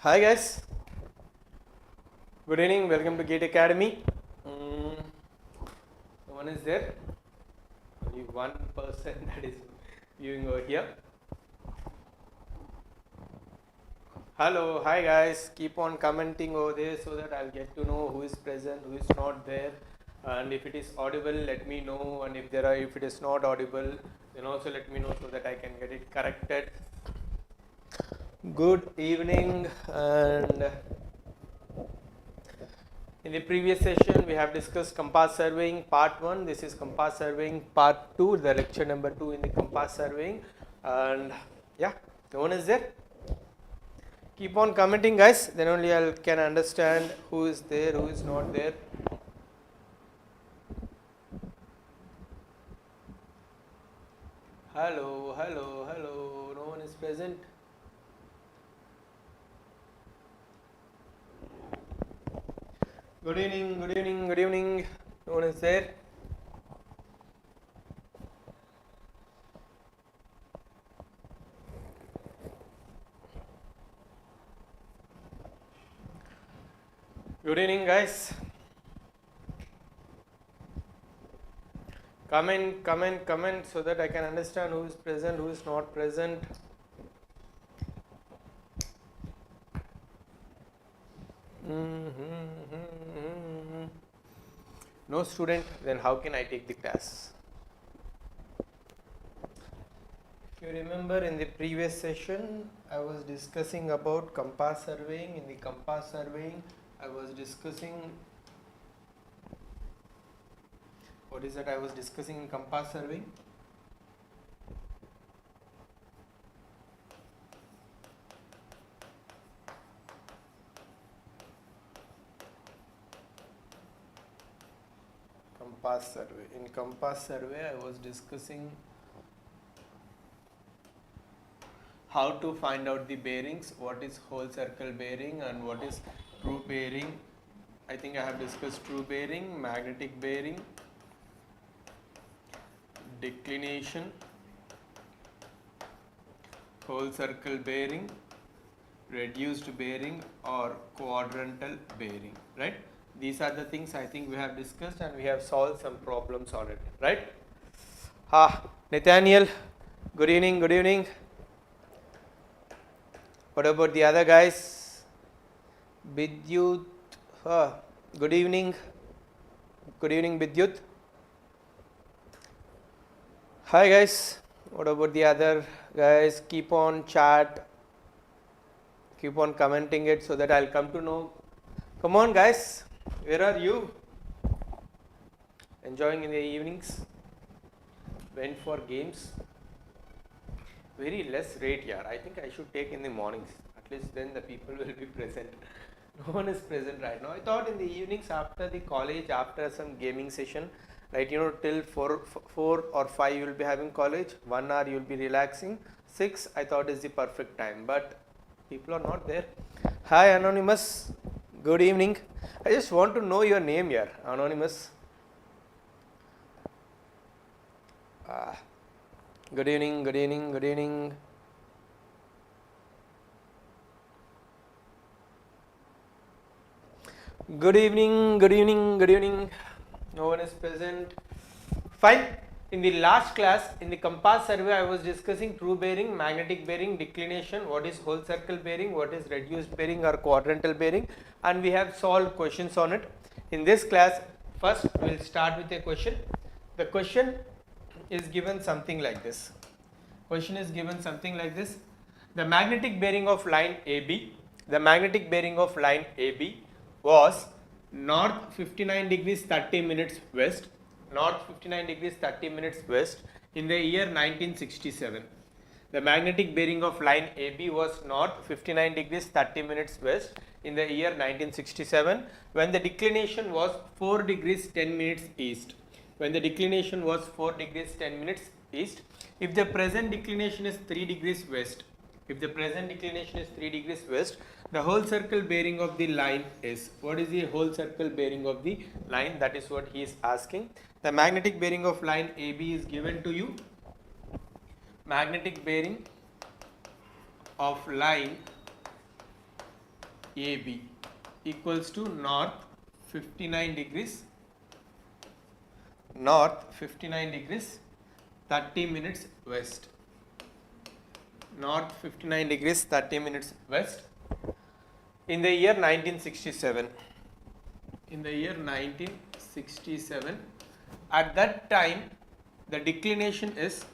Hi guys, good evening, welcome to Gate Academy. No one is there, only one person that is viewing over here. Hello, hi guys, keep on commenting over there so that I'll get to know who is present, who is not there, and if it is audible let me know, and if it is not audible then also let me know so that I can get it corrected. Good evening, and in the previous session we have discussed compass surveying part 1. This is compass surveying part 2, the lecture number 2 in the compass surveying. And yeah, no one is there. Keep on commenting guys, then only I can understand who is there, who is not there. Hello, hello, hello, no one is present. Good evening, good evening, good evening. No one is there. Good evening guys. Comment so that I can understand who is present, who is not present. No student, then how can I take the class? If you remember in the previous session, I was discussing about compass surveying. In the compass surveying, I was discussing, what is that I was discussing in compass surveying? Compass survey. In compass survey, I was discussing how to find out the bearings, what is whole circle bearing and what is true bearing. I think I have discussed true bearing, magnetic bearing, declination, whole circle bearing, reduced bearing or quadrantal bearing, right? These are the things I think we have discussed and we have solved some problems on it, right? Nathaniel, good evening, good evening. What about the other guys? Vidyut, good evening. Good evening, Vidyut. Hi guys, what about the other guys? Keep on chat, keep on commenting it so that I'll come to know. Come on guys, where are you? Enjoying in the evenings? Went for games? Very less rate here. I think I should take in the mornings. At least then the people will be present. No one is present right now. I thought in the evenings after the college, after some gaming session, right, till 4 or 5 you will be having college, 1 hour you will be relaxing, 6 I thought is the perfect time, but people are not there. Hi Anonymous, good evening. I just want to know your name here, Anonymous. Good evening, good evening, good evening. Good evening, good evening, good evening. No one is present. Fine. In the last class, in the compass survey, I was discussing true bearing, magnetic bearing, declination, what is whole circle bearing, what is reduced bearing or quadrantal bearing, and we have solved questions on it. In this class, first we will start with a question. The question is given something like this. Question is given something like this. The magnetic bearing of line AB, was north 59 degrees 30 minutes west, north 59 degrees 30 minutes west in the year 1967. The magnetic bearing of line AB was north 59 degrees 30 minutes west in the year 1967 when the declination was 4 degrees 10 minutes east. When the declination was 4 degrees 10 minutes east, if the present declination is 3 degrees west, the whole circle bearing of the line is, what is the whole circle bearing of the line? That is what he is asking. The magnetic bearing of line AB is given to you. Magnetic bearing of line AB equals to north 59 degrees, north 59 degrees 30 minutes west, north 59 degrees 30 minutes west in the year 1967. In the year 1967, at that time the declination is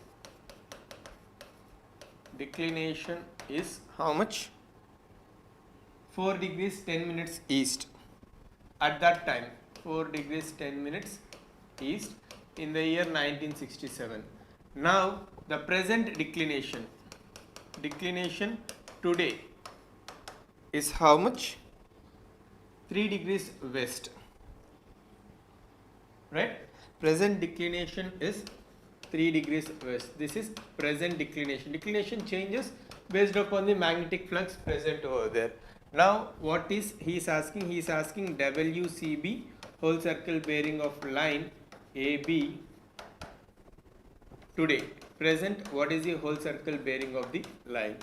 how much? 4 degrees 10 minutes east. At that time 4 degrees 10 minutes east in the year 1967. Now the present declination today is how much? 3 degrees west, right? Present declination is 3 degrees west. This is present declination. Declination changes based upon the magnetic flux present over there. Now what is he is asking? He is asking WCB, whole circle bearing of line AB today. Present, what is the whole circle bearing of the line?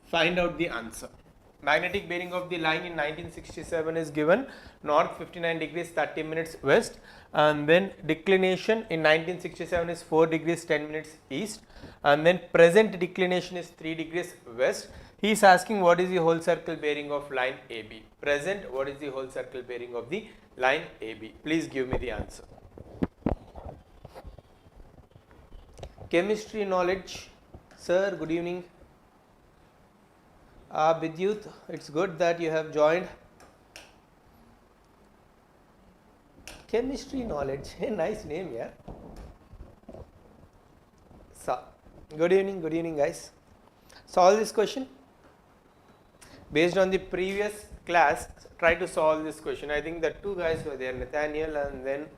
Find out the answer. Magnetic bearing of the line in 1967 is given north 59 degrees 30 minutes west, and then declination in 1967 is 4 degrees 10 minutes east, and then present declination is 3 degrees west. He is asking what is the whole circle bearing of line AB. Present, what is the whole circle bearing of the line AB? Please give me the answer. Chemistry knowledge. Sir, good evening. Vidyut, it's good that you have joined. Chemistry knowledge, a nice name, yeah. So, good evening guys. Solve this question. Based on the previous class, try to solve this question. I think that two guys were there, Nathaniel and then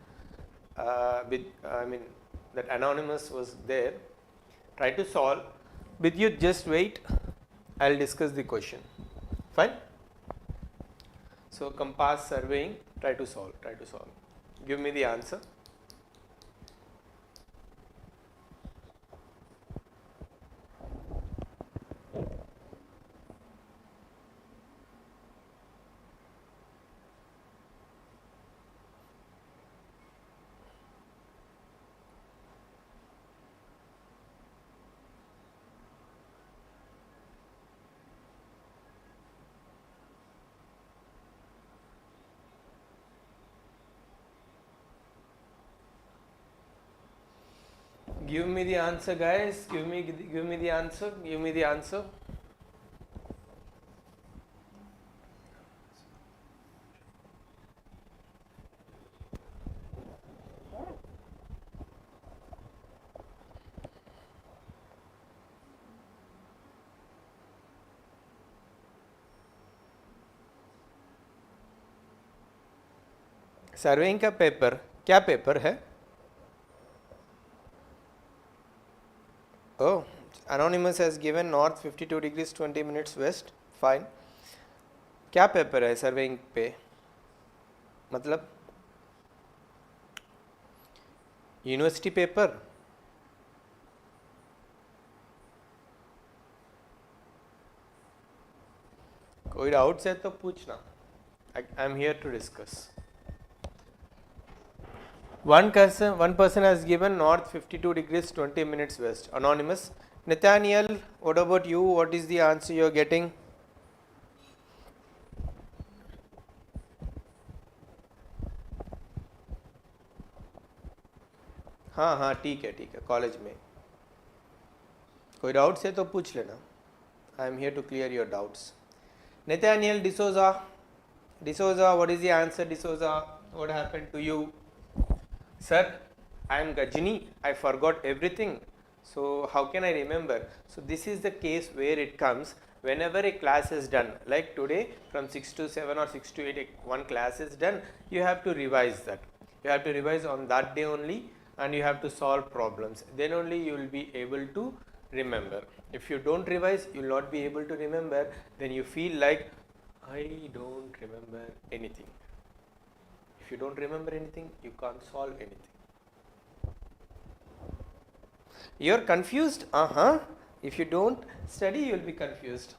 that anonymous was there. Try to solve. Vidyut, just wait. I'll discuss the question. Fine. So compass surveying, try to solve. Give me the answer. Give me the answer, guys. Give me the answer. Give me the answer. Surveying का paper क्या paper है? Oh, anonymous has given north 52 degrees 20 minutes west. Fine. क्या paper है surveying पे? मतलब university paper? कोई doubts है तो पूछना. I am here to discuss. One person has given north 52 degrees 20 minutes west. Anonymous. Nathaniel, what about you? What is the answer you are getting? हाँ ठीक है कॉलेज में. कोई डाउट्स है तो पूछ लेना. I am here to clear your doubts. Nathaniel D'Souza, what is the answer? D'Souza, what happened to you? Sir, I am Gajini, I forgot everything. So how can I remember? So this is the case where it comes whenever a class is done. Like today from 6 to 7 or 6 to 8 one class is done, you have to revise that. You have to revise on that day only, and you have to solve problems. Then only you will be able to remember. If you don't revise, you will not be able to remember. Then you feel like I don't remember anything. If you don't remember anything, you can't solve anything. You're confused? If you don't study, you'll be confused.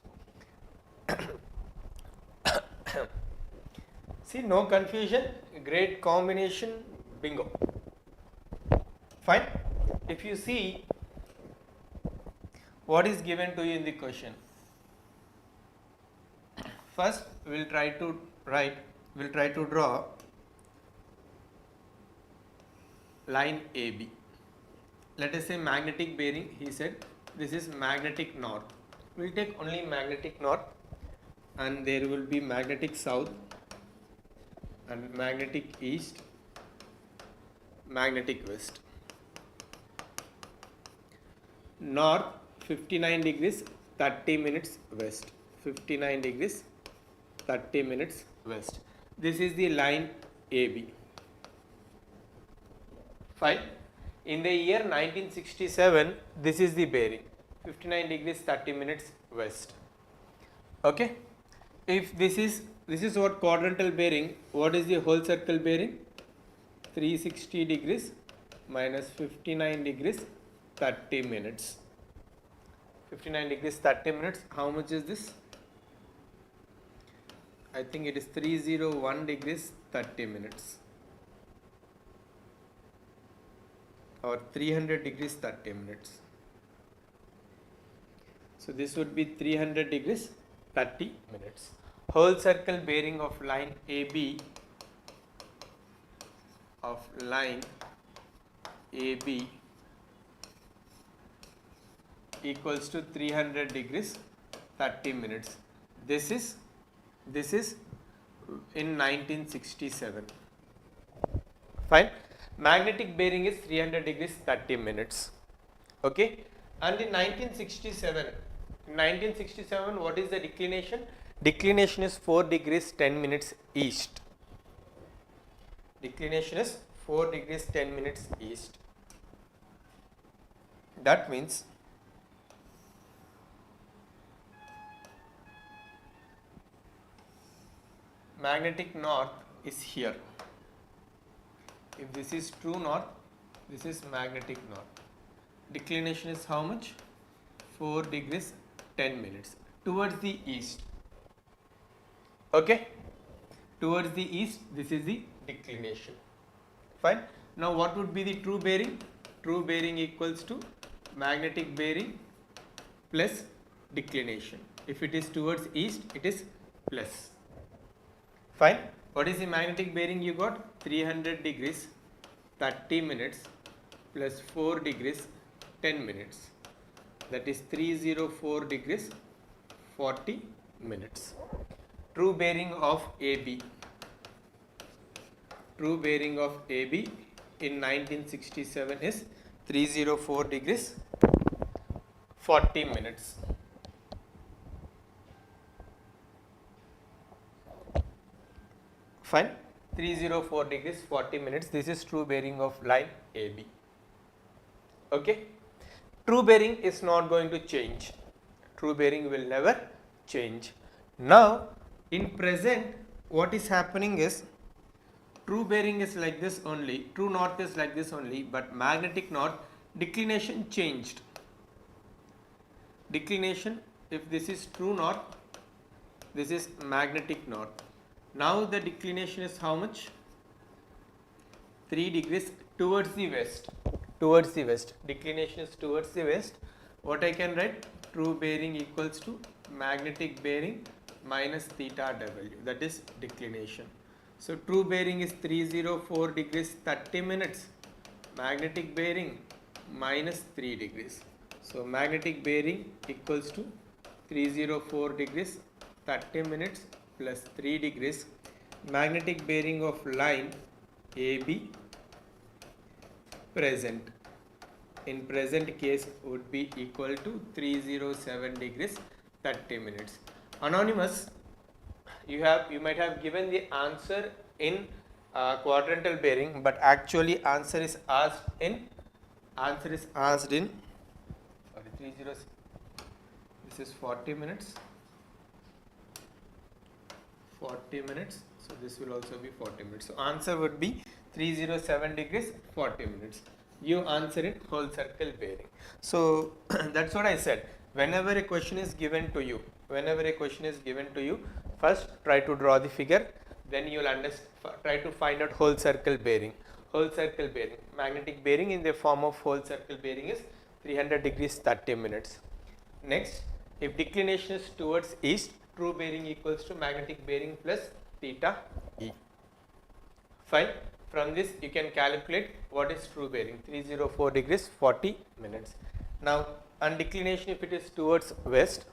See, no confusion, great combination, bingo. Fine. If you see what is given to you in the question, first we'll try to draw line AB. Let us say magnetic bearing, he said this is magnetic north. We'll take only magnetic north, and there will be magnetic south and magnetic east, magnetic west. North 59 degrees 30 minutes west, 59 degrees 30 minutes west. This is the line AB. Fine. In the year 1967, this is the bearing, 59 degrees 30 minutes west. Okay. If this is what quadrantal bearing, what is the whole circle bearing? 360 degrees minus 59 degrees 30 minutes. 59 degrees 30 minutes, how much is this? I think it is 301 degrees 30 minutes. Or 300 degrees 30 minutes. So this would be 300 degrees 30 minutes. Whole circle bearing of line AB equals to 300 degrees 30 minutes. This is in 1967. Fine. Magnetic bearing is 300 degrees 30 minutes. Okay. And in 1967, what is the declination? Declination is 4 degrees 10 minutes east. Declination is 4 degrees 10 minutes east. That means magnetic north is here. If this is true north, this is magnetic north. Declination is how much? 4 degrees 10 minutes towards the east. Okay, towards the east, this is the declination. Fine. Now what would be the true bearing? True bearing equals to magnetic bearing plus declination. If it is towards east, it is plus. Fine. What is the magnetic bearing you got? 300 degrees 30 minutes plus 4 degrees 10 minutes. That is 304 degrees 40 minutes. True bearing of AB. True bearing of AB in 1967 is 304 degrees 40 minutes. Fine. 304 degrees 40 minutes. This is true bearing of line AB. Okay. True bearing is not going to change. True bearing will never change. Now, in present, what is happening is true bearing is like this only, true north is like this only, but magnetic north declination changed. Declination, if this is true north, this is magnetic north. Now the declination is how much? 3 degrees towards the west. Towards the west. Declination is towards the west. What I can write? True bearing equals to magnetic bearing minus theta W. That is declination. So true bearing is 304 degrees 30 minutes. Magnetic bearing minus 3 degrees. So magnetic bearing equals to 304 degrees 30 minutes plus 3 degrees. Magnetic bearing of line AB present, in present case, would be equal to 307 degrees 30 minutes. Anonymous, you might have given the answer in quadrantal bearing, but actually answer is asked in 307. This is 40 minutes. 40 minutes. So this will also be 40 minutes. So answer would be 307 degrees 40 minutes. You answer it whole circle bearing. So that's what I said. Whenever a question is given to you, first try to draw the figure, then you will try to find out whole circle bearing. Whole circle bearing, magnetic bearing in the form of whole circle bearing is 300 degrees 30 minutes. Next, if declination is towards east, true bearing equals to magnetic bearing plus theta e. Fine. From this you can calculate what is true bearing, 304 degrees 40 minutes. Now on declination, if it is towards west,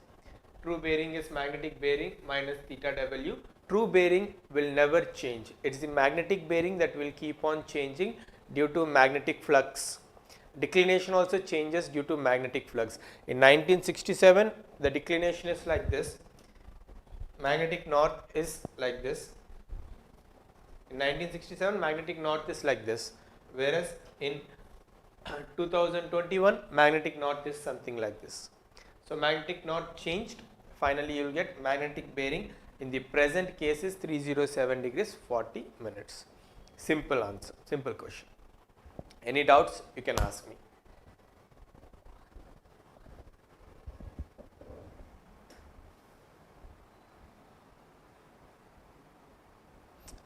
true bearing is magnetic bearing minus theta w. True bearing will never change. It's the magnetic bearing that will keep on changing due to magnetic flux. Declination also changes due to magnetic flux. In 1967, the declination is like this. Magnetic north is like this. In 1967, magnetic north is like this, whereas in 2021, magnetic north is something like this. So magnetic north changed. Finally, you will get magnetic bearing in the present case is 307 degrees 40 minutes. Simple answer, simple question. Any doubts you can ask me.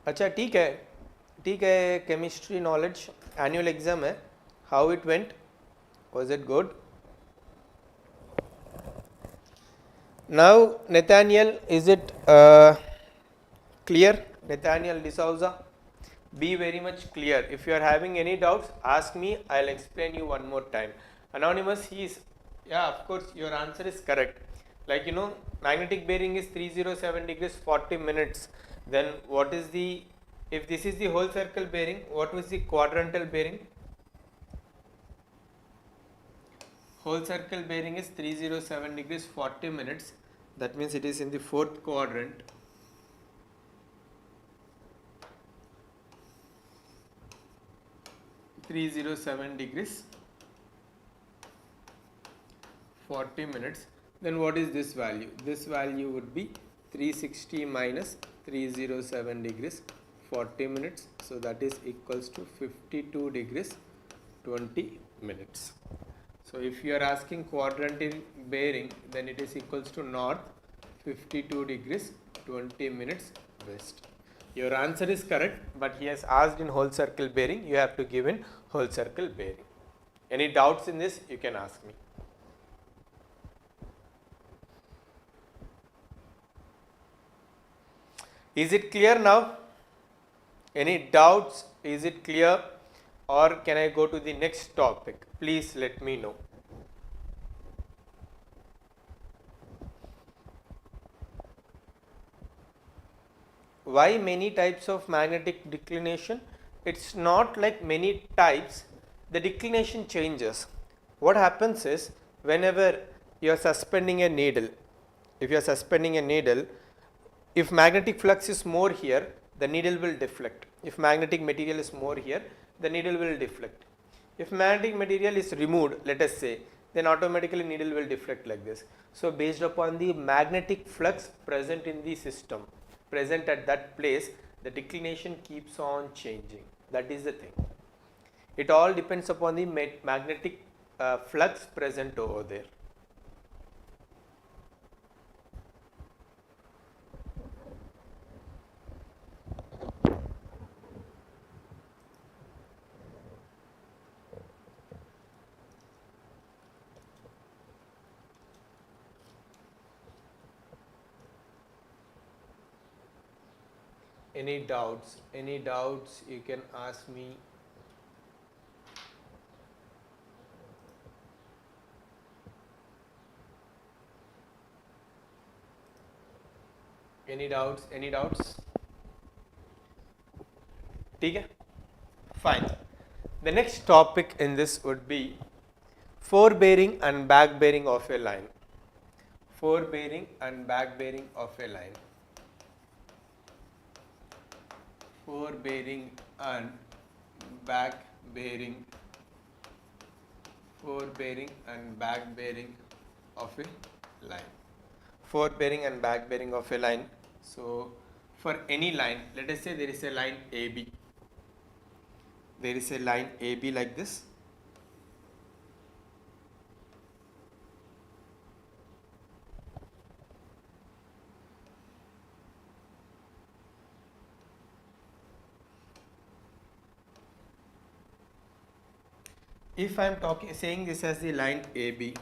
अच्छा ठीक है chemistry knowledge annual exam है, how it went, was it good? Now Nathaniel, is it clear? Nathaniel D'Souza, be very much clear. If you are having any doubts, ask me, I'll explain you one more time. Anonymous, he is, yeah, of course your answer is correct. Like, you know, magnetic bearing is 307 degrees 40 minutes. Then what is the, if this is the whole circle bearing, what was the quadrantal bearing? Whole circle bearing is 307 degrees 40 minutes. That means it is in the fourth quadrant. (307 40 minutes. Then what is this value? This value would be 360 minus 307 degrees 40 minutes. So that is equals to 52 degrees 20 minutes. So if you are asking quadrantal bearing, then it is equals to north 52 degrees 20 minutes west. Your answer is correct, but he has asked in whole circle bearing, you have to give in whole circle bearing. Any doubts in this, you can ask me. Is it clear now? Any doubts? Is it clear? Or can I go to the next topic? Please let me know. Why many types of magnetic declination? It's not like many types, the declination changes. What happens is, whenever you are suspending a needle, if you are suspending a needle, if magnetic flux is more here, the needle will deflect. If magnetic material is more here, the needle will deflect. If magnetic material is removed, let us say, then automatically needle will deflect like this. So based upon the magnetic flux present in the system, present at that place, the declination keeps on changing. That is the thing. It all depends upon the magnetic flux present over there. Any doubts? Any doubts you can ask me. Any doubts? Any doubts? Okay? Fine. The next topic in this would be fore bearing and back bearing of a line. Fore bearing and back bearing of a line. Fore bearing and back bearing. Fore bearing and back bearing of a line. Fore bearing and back bearing of a line. So for any line, let us say there is a line AB. There is a line AB like this. if I am saying this as the line AB,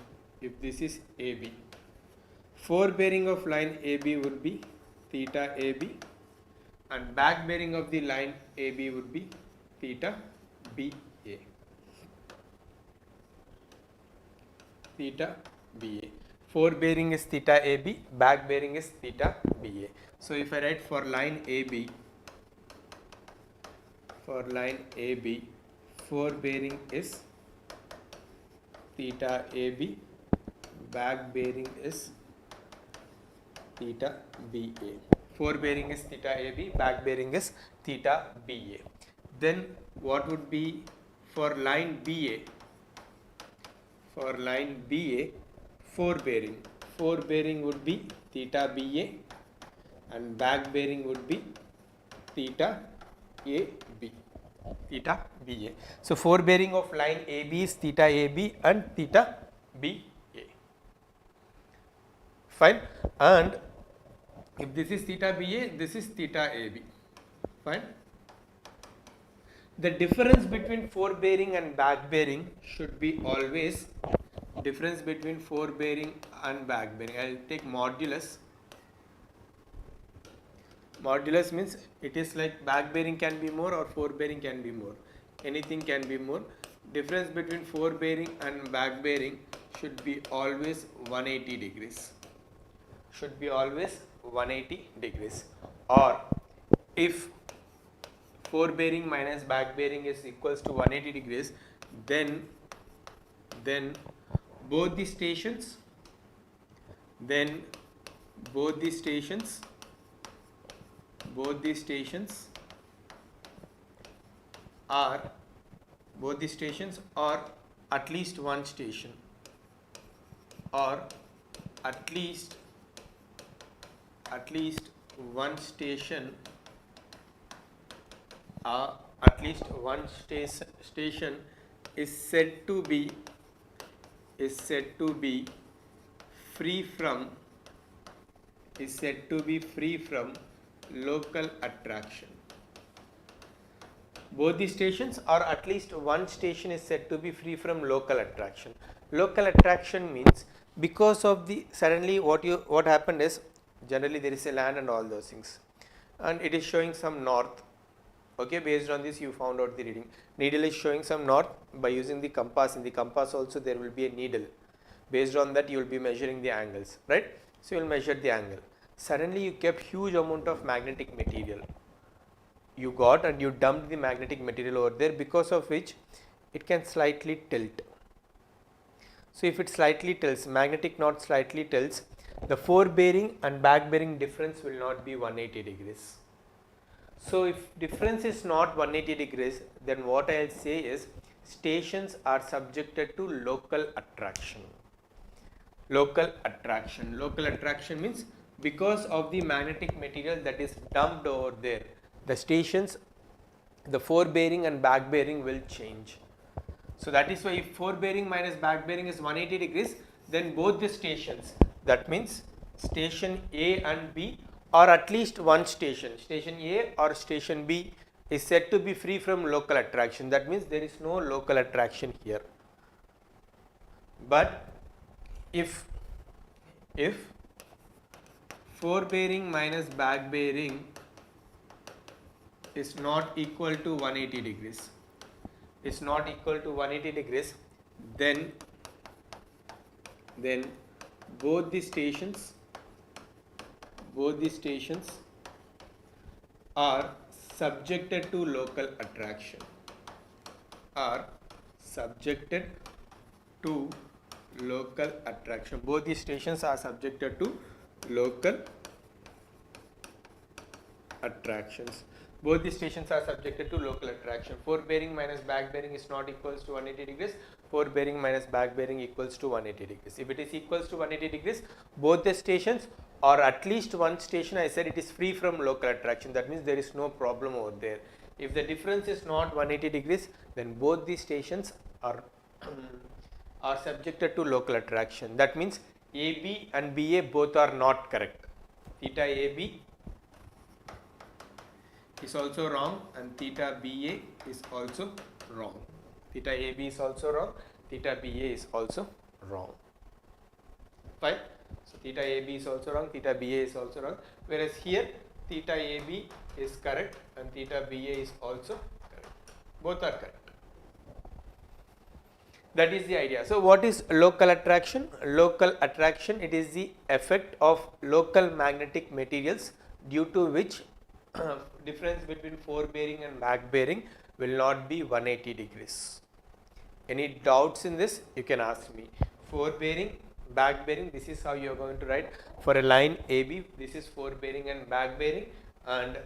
if this is AB, forebearing of line AB would be theta AB, and back bearing of the line AB would be theta BA. Theta BA. Forebearing is theta AB, back bearing is theta BA. So if I write for line AB, forebearing is theta AB, back bearing is theta BA. Forebearing is theta AB, back bearing is theta BA. Then what would be for line BA? For line BA, forebearing would be theta BA and back bearing would be theta AB. Theta BA. So forebearing of line AB is theta AB and theta BA. Fine. And if this is theta BA, this is theta AB. Fine. The difference between forebearing and back bearing should be always difference between forebearing and back bearing. I will take modulus. Modulus means it is like back bearing can be more or forebearing can be more. Anything can be more. Difference between forebearing and back bearing should be always 180 degrees. Should be always 180 degrees. Or if forebearing minus back bearing is equals to 180 degrees, then both the stations are at least one station, or at least one station is said to be free from local attraction. Both the stations or at least one station is said to be free from local attraction. Local attraction means because of the suddenly what happened is, generally there is a land and all those things, and it is showing some north. Okay, based on this you found out the reading. Needle is showing some north by using the compass. In the compass also there will be a needle. Based on that you will be measuring the angles, right? So you will measure the angle. Suddenly you kept huge amount of magnetic material. You got and you dumped the magnetic material over there, because of which it can slightly tilt. So if it slightly tilts, magnetic knot slightly tilts, the forebearing and back bearing difference will not be 180 degrees. So if difference is not 180 degrees, then what I will say is stations are subjected to local attraction. Local attraction means because of the magnetic material that is dumped over there, the stations, the forebearing and back bearing will change. So that is why if forebearing minus back bearing is 180 degrees, then both the stations, that means station A and B, or at least one station A or station B, is said to be free from local attraction. That means there is no local attraction here. But if forebearing minus back bearing is not equal to 180 degrees, then both the stations are subjected to local attraction. Both the stations are subjected to local attractions. Forebearing minus back bearing is not equals to 180 degrees. Forebearing minus back bearing equals to 180 degrees. If it is equals to 180 degrees, both the stations or at least one station, I said it is free from local attraction. That means there is no problem over there. If the difference is not 180 degrees, then both the stations are subjected to local attraction. That means AB and BA both are not correct. Theta AB is also wrong and theta BA is also wrong. Theta AB is also wrong. Theta BA is also wrong. Fine. So theta AB is also wrong. Theta BA is also wrong. Whereas here theta AB is correct and theta BA is also correct. Both are correct. That is the idea. So what is local attraction? Local attraction, it is the effect of local magnetic materials due to which difference between forebearing and back bearing will not be 180 degrees. Any doubts in this? You can ask me. Forebearing, back bearing, this is how you are going to write. For a line AB, this is forebearing and back bearing, and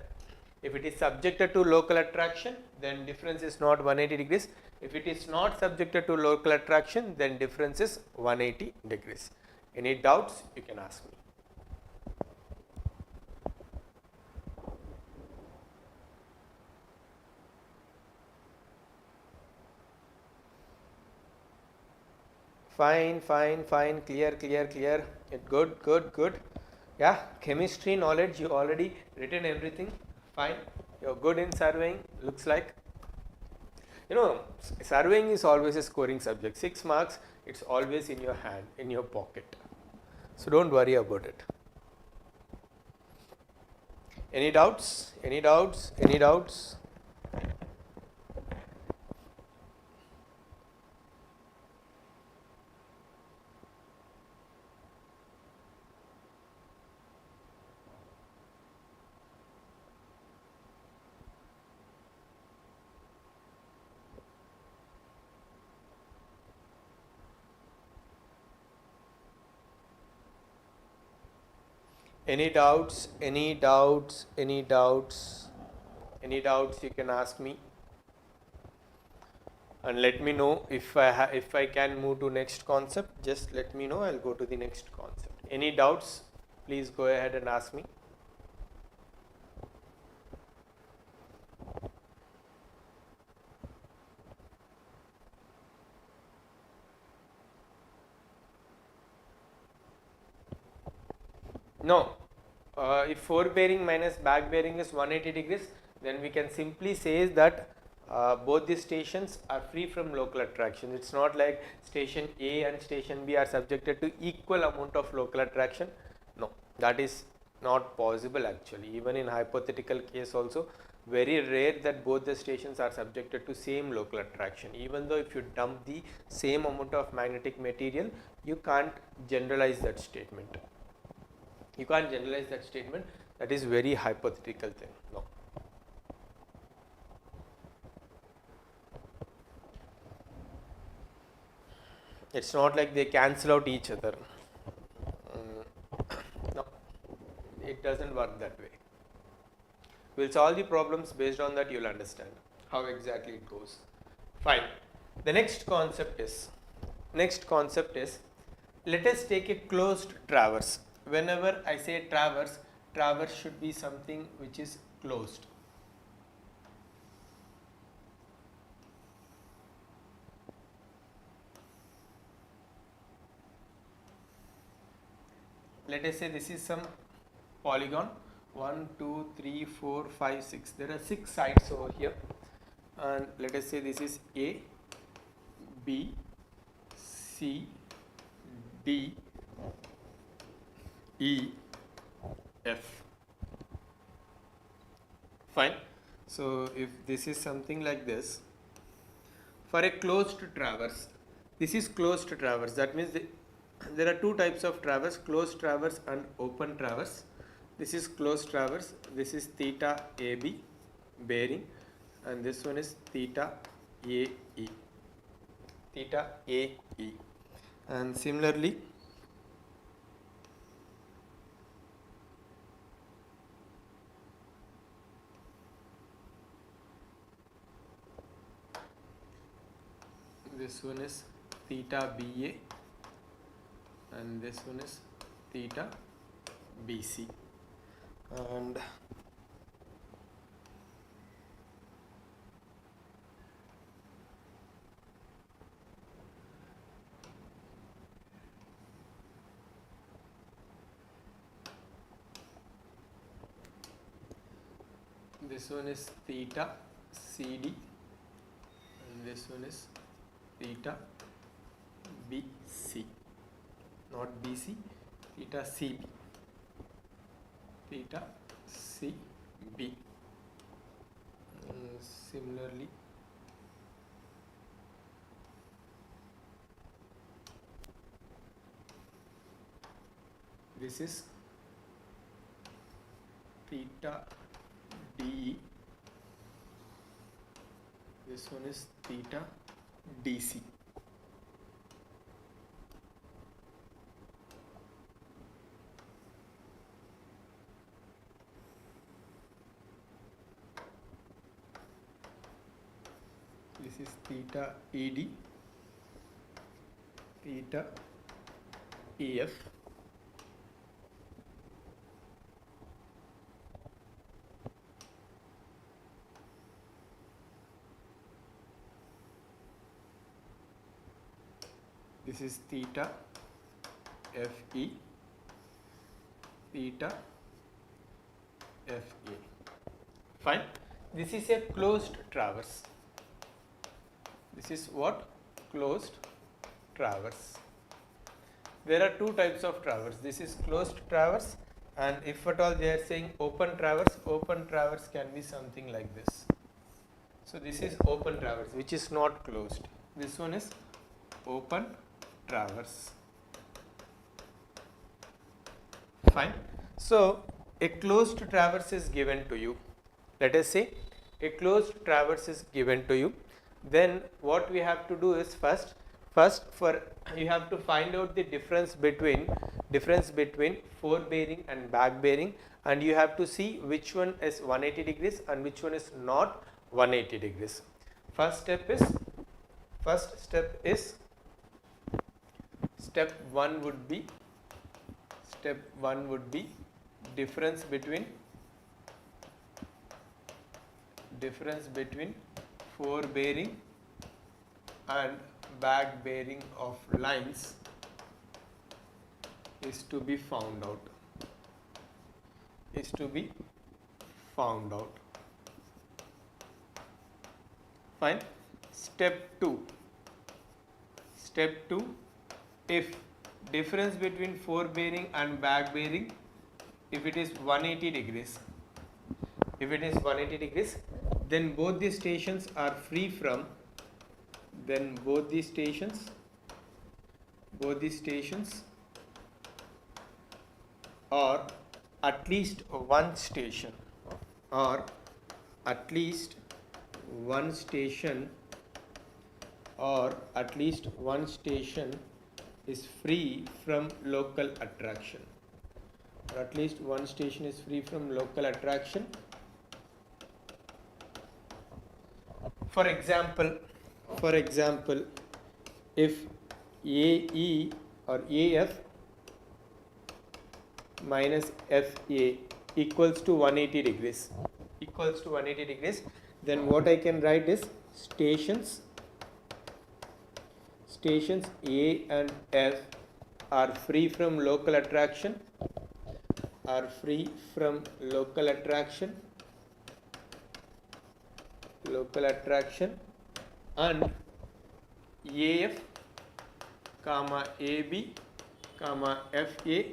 if it is subjected to local attraction, then difference is not 180 degrees. If it is not subjected to local attraction, then difference is 180 degrees. Any doubts? You can ask me. Fine, fine, fine, clear, clear, clear. Good, good, good. Yeah, chemistry knowledge, you already written everything. Fine. You're good in surveying, looks like. You know, surveying is always a scoring subject. 6 marks, it's always in your hand, in your pocket. So don't worry about it. Any doubts? Any doubts? Any doubts? Any doubts? Any doubts? Any doubts? Any doubts? You can ask me, and let me know if I can move to next concept. Just let me know. I'll go to the next concept. Any doubts? Please go ahead and ask me. No. If forebearing minus back bearing is 180 degrees, then we can simply say that both the stations are free from local attraction. It's not like station A and station B are subjected to equal amount of local attraction. No, that is not possible actually. Even in hypothetical case also, very rare that both the stations are subjected to same local attraction. Even though if you dump the same amount of magnetic material, you can't generalize that statement. You can't generalize that statement. That is very hypothetical thing. No. It's not like they cancel out each other. No, it doesn't work that way. We'll solve the problems based on that. You'll understand how exactly it goes. Fine. The next concept is, let us take a closed traverse. Whenever I say traverse, traverse should be something which is closed. Let us say this is some polygon. 1, 2, 3, 4, 5, 6. There are 6 sides over here. And let us say this is A, B, C, D, E, F. Fine. So if this is something like this, for a closed traverse, this is closed traverse. That means there are 2 types of traverse, closed traverse and open traverse. This is closed traverse. This is theta AB bearing, and this one is theta AE. Theta AE. And similarly, this one is theta BA and this one is theta BC, and this one is theta CD and this one is theta BC, not BC, theta CB, theta CB. Similarly, this is theta DE, this one is theta DC. This is theta ED, theta EF, this is theta FE, theta FA. Fine. This is a closed traverse. This is what? Closed traverse. There are two types of traverse. This is closed traverse, and if at all they are saying open traverse can be something like this. So this is open traverse, which is not closed. This one is open traverse. Fine. So a closed traverse is given to you. Let us say a closed traverse is given to you. Then what we have to do is first you have to find out the difference between fore bearing and back bearing, and you have to see which one is 180 degrees and which one is not 180 degrees. First step one would be difference between fore bearing and back bearing of lines is to be found out. Fine. Step 2, if difference between fore bearing and back bearing, if it is 180 degrees, then both the stations are free from, or at least one station is free from local attraction, For example, if AE or AF minus FA equals to 180 degrees, then what I can write is stations A and F are free from local attraction, and AF, AB, FA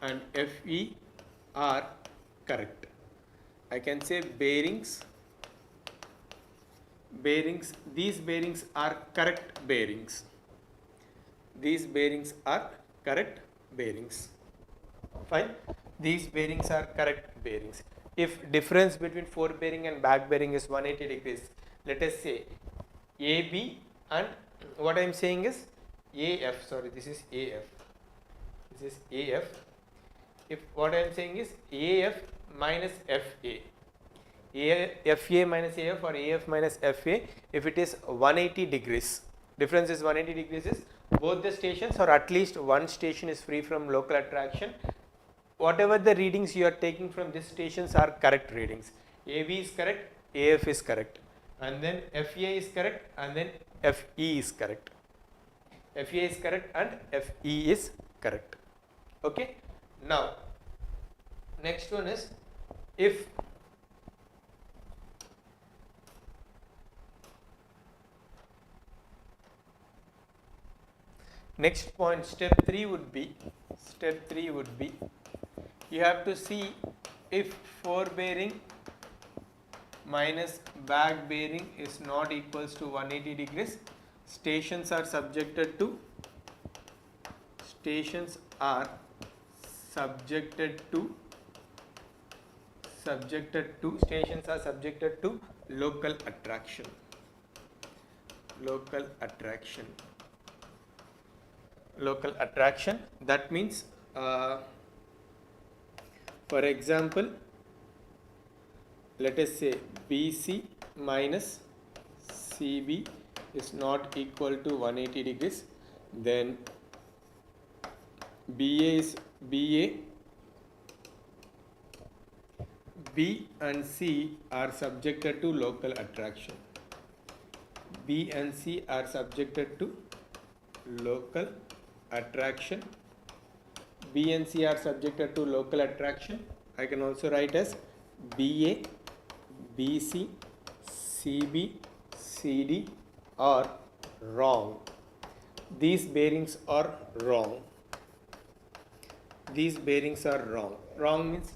and FE are correct. I can say bearings, these bearings are correct bearings. Fine. These bearings are correct bearings. If difference between fore bearing and back bearing is 180 degrees, let us say AB and what I am saying is AF, this is AF. If what I am saying is AF minus FA, FA minus AF or AF minus FA, if it is 180 degrees, difference is 180 degrees, is both the stations or at least one station is free from local attraction. Whatever the readings you are taking from these stations are correct readings. AB is correct, AF is correct, and then FA is correct, and then FE is correct. FA is correct and FE is correct. Okay. Now, next one is if Next point, step 3 would be, you have to see if forebearing minus back bearing is not equals to 180 degrees, stations are subjected to local attraction. That means for example, let us say BC minus CB is not equal to 180 degrees, then B and C are subjected to local attraction. B and C are subjected to local attraction. I can also write as BA, BC, CB, CD are wrong. These bearings are wrong. Wrong means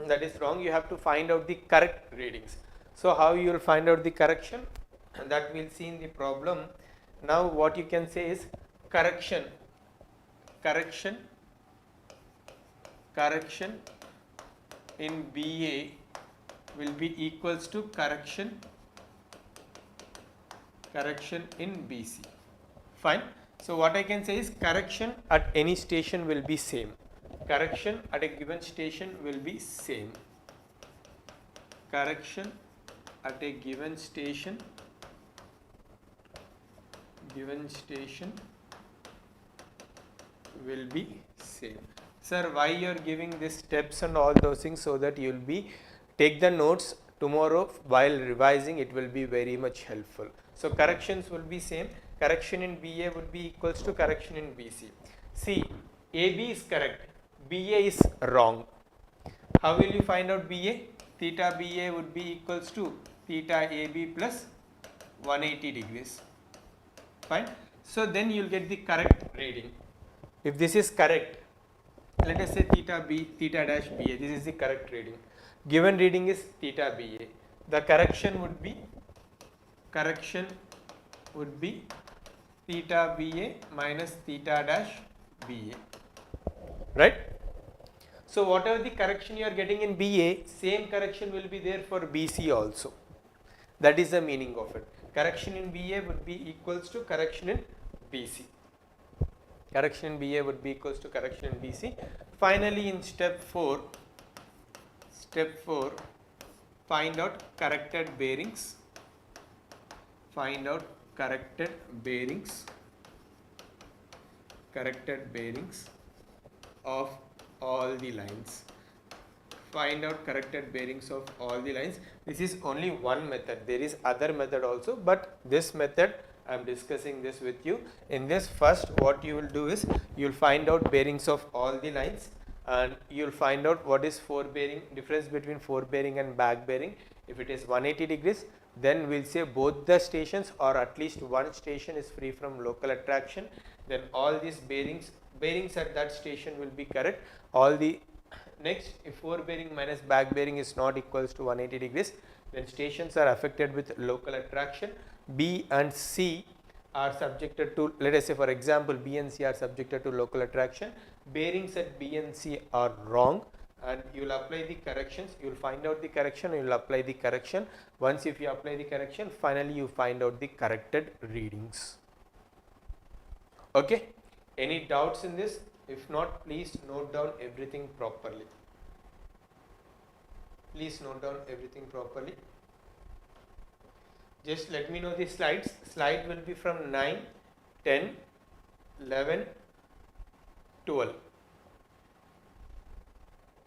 that is wrong. You have to find out the correct readings. So how you will find out the correction? That we'll see in the problem. Now what you can say is correction in BA will be equals to correction in BC. Fine. So what I can say is correction at any station will be same. Correction at a given station will be same. Correction at a given station will be same. Sir, why you are giving these steps and all those things? So that you will be take the notes tomorrow while revising, it will be very much helpful. So corrections will be same. Correction in BA would be equals to correction in BC. See, AB is correct, BA is wrong. How will you find out BA? Theta BA would be equals to theta AB plus 180 degrees. Fine. So then you will get the correct reading. If this is correct, let us say theta dash BA, this is the correct reading. Given reading is theta BA. The correction would be theta BA minus theta dash BA. Right? So whatever the correction you are getting in BA, same correction will be there for BC also. That is the meaning of it. Correction in BA would be equals to correction in BC. Correction in BA would be equals to correction in BC. Finally, in step 4, find out corrected bearings. Of all the lines. This is only one method. There is other method also, but this method I am discussing this with you. In this, first what you will do is you will find out bearings of all the lines, and you will find out what is forebearing, difference between forebearing and back bearing. If it is 180 degrees, then we will say both the stations or at least one station is free from local attraction. Then all these bearings at that station will be correct. Next, if forebearing minus back bearing is not equals to 180 degrees, then stations are affected with local attraction. B and C are subjected to, let us say for example, B and C are subjected to local attraction. Bearings at B and C are wrong, and you will apply the corrections. You will find out the correction, you will apply the correction. Once if you apply the correction, finally you find out the corrected readings. Okay, any doubts in this? If not, please note down everything properly. Just let me know the slides. Slide will be from 9, 10, 11, 12.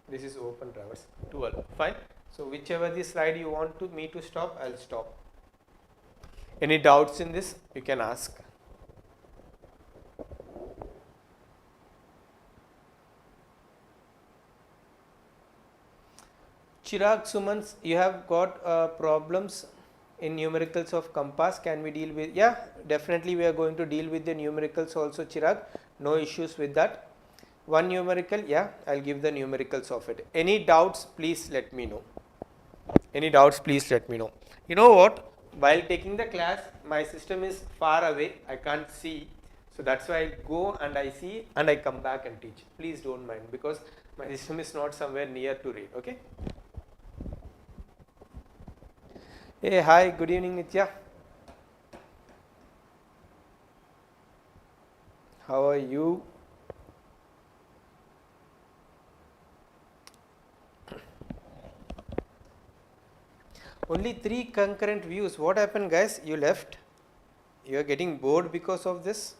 This is open traverse. 12. Fine. So whichever the slide you want me to stop, I'll stop. Any doubts in this? You can ask. Chirag Sumans, you have got problems in numericals of compass. Can we deal with? Yeah, definitely we are going to deal with the numericals also, Chirag. No issues with that. One numerical, yeah, I'll give the numericals of it. Any doubts, please let me know. Any doubts, please let me know. You know what? While taking the class, my system is far away. I can't see. So that's why I go and I see and I come back and teach. Please don't mind because my system is not somewhere near to read. Okay. Hey, hi. Good evening, Nitya. How are you? Only 3 concurrent views. What happened, guys? You left? You are getting bored because of this?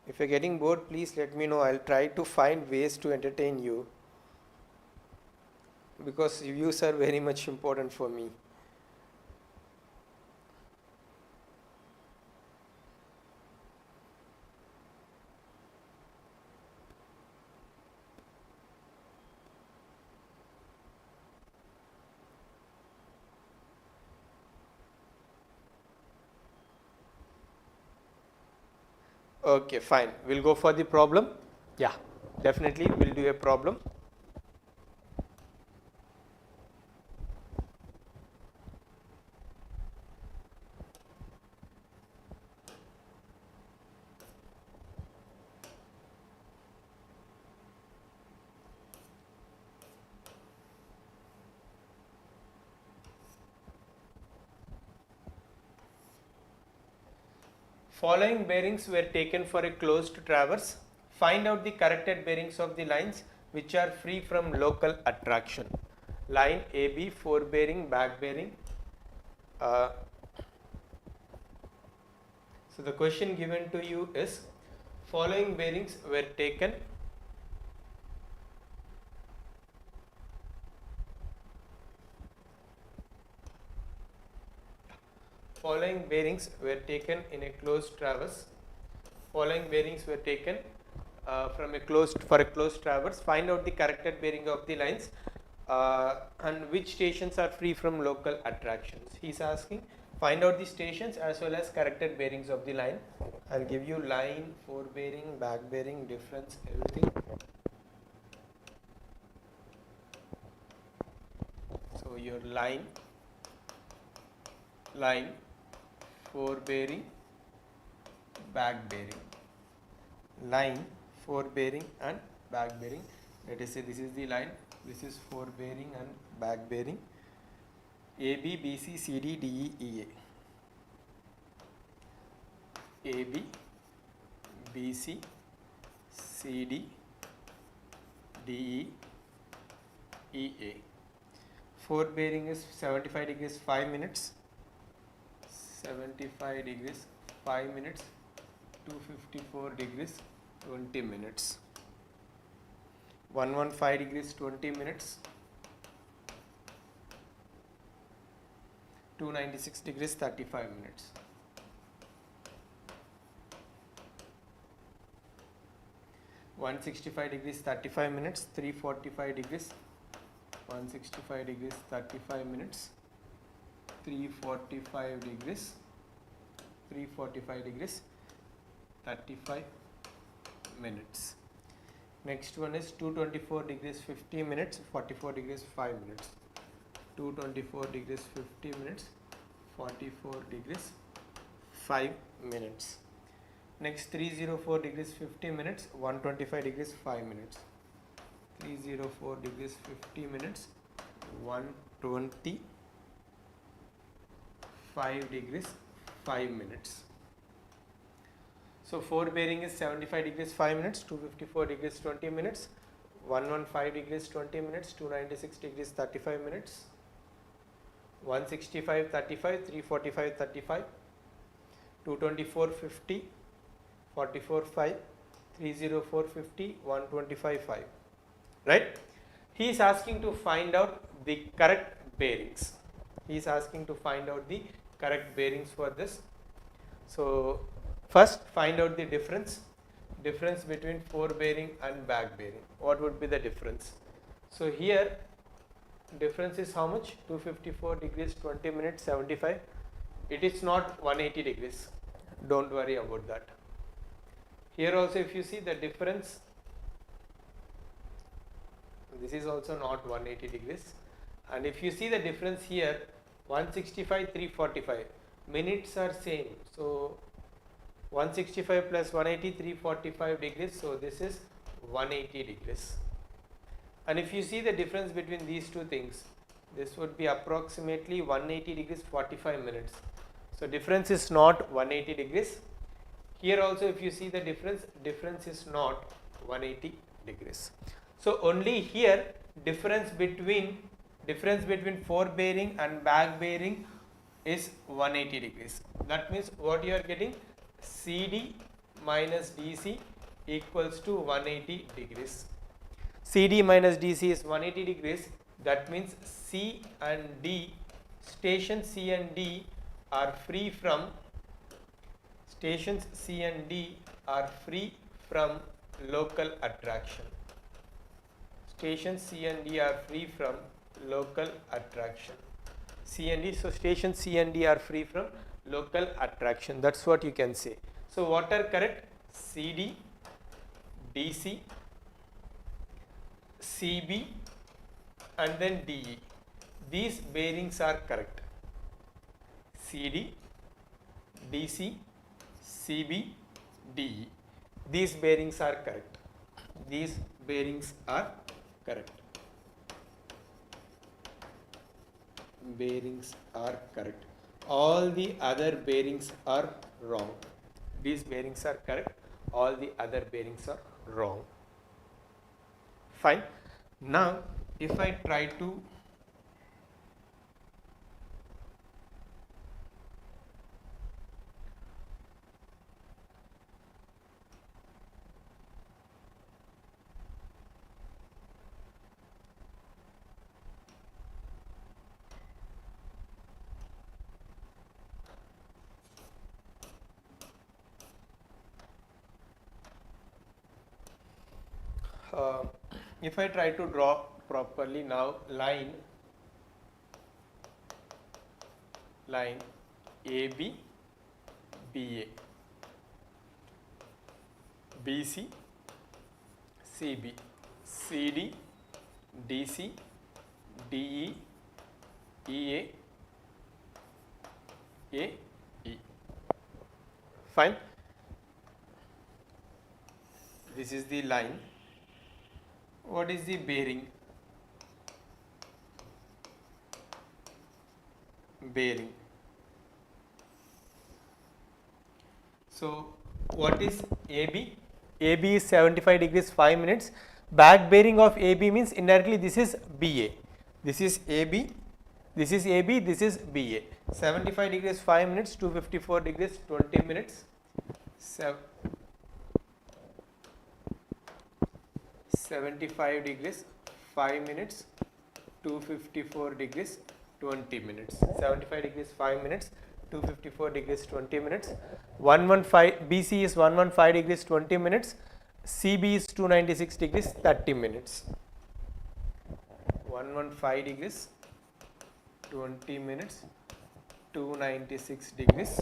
If you're getting bored, please let me know. I'll try to find ways to entertain you because views are very much important for me. Okay, fine. We'll go for the problem. Yeah, definitely we'll do a problem. Following bearings were taken for a closed traverse. Find out the corrected bearings of the lines which are free from local attraction. Line AB, fore bearing, back bearing. So the question given to you is, following bearings were taken in a closed traverse. Following bearings were taken for a closed traverse. Find out the corrected bearing of the lines and which stations are free from local attractions. He is asking, find out the stations as well as corrected bearings of the line. I'll give you line, fore bearing, back bearing, difference, everything. So your line, fore bearing, back bearing. Line, fore bearing and back bearing. Let us say this is the line, this is fore bearing and back bearing. AB, BC, CD, DE, EA. AB, BC, CD, DE, EA. Fore bearing is 75 degrees 5 minutes. 75 degrees 5 minutes. 254 degrees 20 minutes. 115 degrees 20 minutes. 296 degrees 35 minutes. 165 degrees 35 minutes. 345 degrees. 165 degrees 35 minutes. 345 degrees. 345 degrees 35 minutes. Next one is 224 degrees 50 minutes, 44 degrees 5 minutes. 224 degrees 50 minutes, 44 degrees 5 minutes. Next 304 degrees 50 minutes, 125 degrees 5 minutes. 304 degrees 50 minutes, 125 degrees 5 minutes. So fore bearing is 75 degrees 5 minutes, 254 degrees 20 minutes, 115 degrees 20 minutes, 296 degrees 35 minutes, 165 35, 345 35, 224 50, 44 5, 304 50, 125 5. Right? He is asking to find out the correct bearings. He is asking to find out the correct bearings for this. So first find out the difference between fore bearing and back bearing. What would be the difference? So here difference is how much? 254 degrees 20 minutes 75. It is not 180 degrees. Don't worry about that. Here also if you see the difference, this is also not 180 degrees, and if you see the difference here 165 345 minutes are same, so 165 plus 180 345 degrees, so this is 180 degrees. And if you see the difference between these two things, this would be approximately 180 degrees 45 minutes. So difference is not 180 degrees. Here also if you see the difference is not 180 degrees. So only here difference between fore bearing and back bearing is 180 degrees. That means what you are getting, CD minus DC equals to 180 degrees. CD minus DC is 180 degrees. That means C and D, stations C and D are free from local attraction. Stations C and D are free from local attraction. So stations C and D are free from local attraction. That's what you can say. So what are correct? CD, DC, CB and then DE. These bearings are correct. CD, DC, CB, DE. These bearings are correct. These bearings are correct. Bearings are correct. All the other bearings are wrong. These bearings are correct. All the other bearings are wrong. Fine. Now, if I try to if I try to draw properly now, line AB, BA, BC, CB, CD, DC, DE, EA, AE. Fine. This is the line. What is the bearing? Bearing. So what is AB? AB is 75 degrees 5 minutes. Back bearing of AB means indirectly this is BA. This is AB, this is AB, this is BA. 75 degrees 5 minutes, 254 degrees 20 minutes. 75 degrees 5 minutes, 254 degrees 20 minutes. 75 degrees 5 minutes, 254 degrees 20 minutes. 115 BC is 115 degrees 20 minutes. CB is 296 degrees 30 minutes. 115 degrees 20 minutes, 296 degrees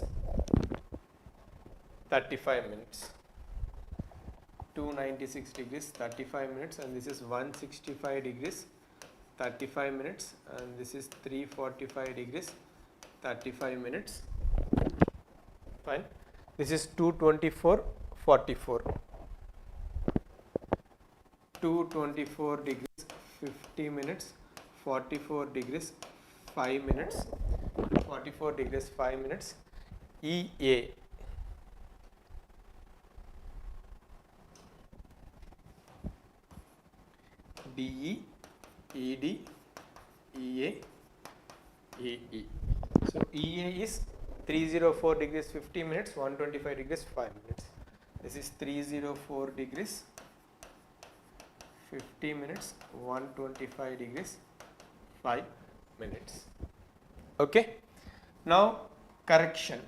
35 minutes. 296 degrees 35 minutes, and this is 165 degrees 35 minutes, and this is 345 degrees 35 minutes. Fine. This is 224 44. 224 degrees 50 minutes, 44 degrees 5 minutes, 44 degrees 5 minutes. EA, DE, ED, EA, AE. So EA is 304 degrees 50 minutes, 125 degrees 5 minutes. This is 304 degrees 50 minutes, 125 degrees 5 minutes. Okay. Now correction.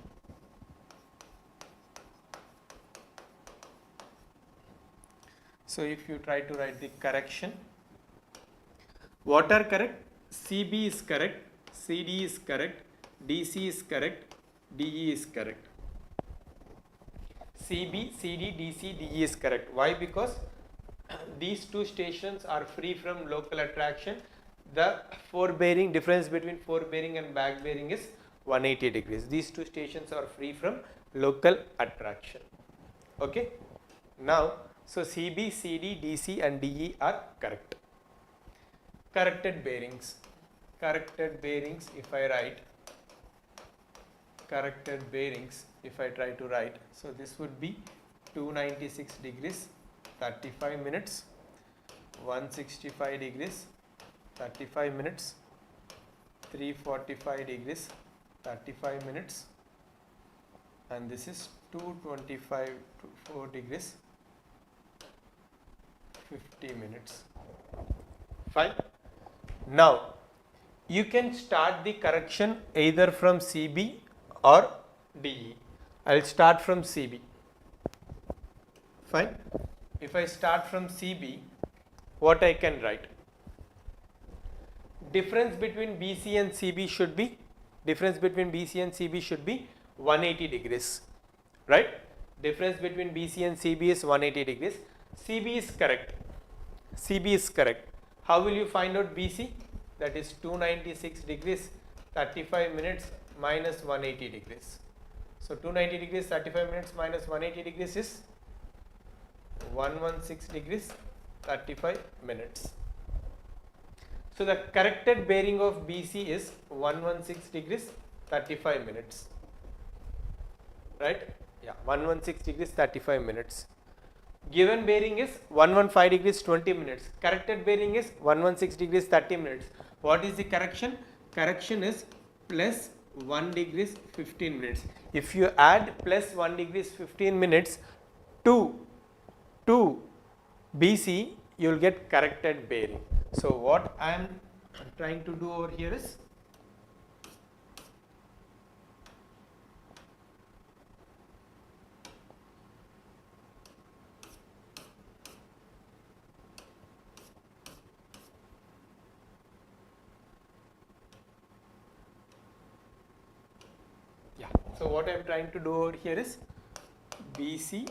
So if you try to write the correction, what are correct? CB is correct, CD is correct, DC is correct, DE is correct. CB, CD, DC, DE is correct. Why? Because these two stations are free from local attraction. The forebearing difference between forebearing and back bearing is 180 degrees. These two stations are free from local attraction. Okay. Now, so CB, CD, DC and DE are correct. Corrected bearings. Corrected bearings, if I write, corrected bearings, if I try to write, so this would be 296 degrees, 35 minutes, 165 degrees, 35 minutes, 345 degrees, 35 minutes, and this is 225 to 4 degrees, 50 minutes. Fine. Now, you can start the correction either from CB or DE. I will start from CB. Fine. If I start from CB, what I can write? Difference between BC and CB should be, 180 degrees, right? Difference between BC and CB is 180 degrees. CB is correct. CB is correct. How will you find out BC? That is 296 degrees, 35 minutes minus 180 degrees. So 290 degrees, 35 minutes minus 180 degrees is 116 degrees, 35 minutes. So the corrected bearing of BC is 116 degrees, 35 minutes. Right? Yeah, 116 degrees, 35 minutes. Given bearing is 115 degrees, 20 minutes. Corrected bearing is 116 degrees, 30 minutes. What is the correction? Correction is plus 1 degrees, 15 minutes. If you add plus 1 degrees, 15 minutes to BC, you will get corrected bearing. So what I am trying to do over here is, so what I am trying to do over here is BC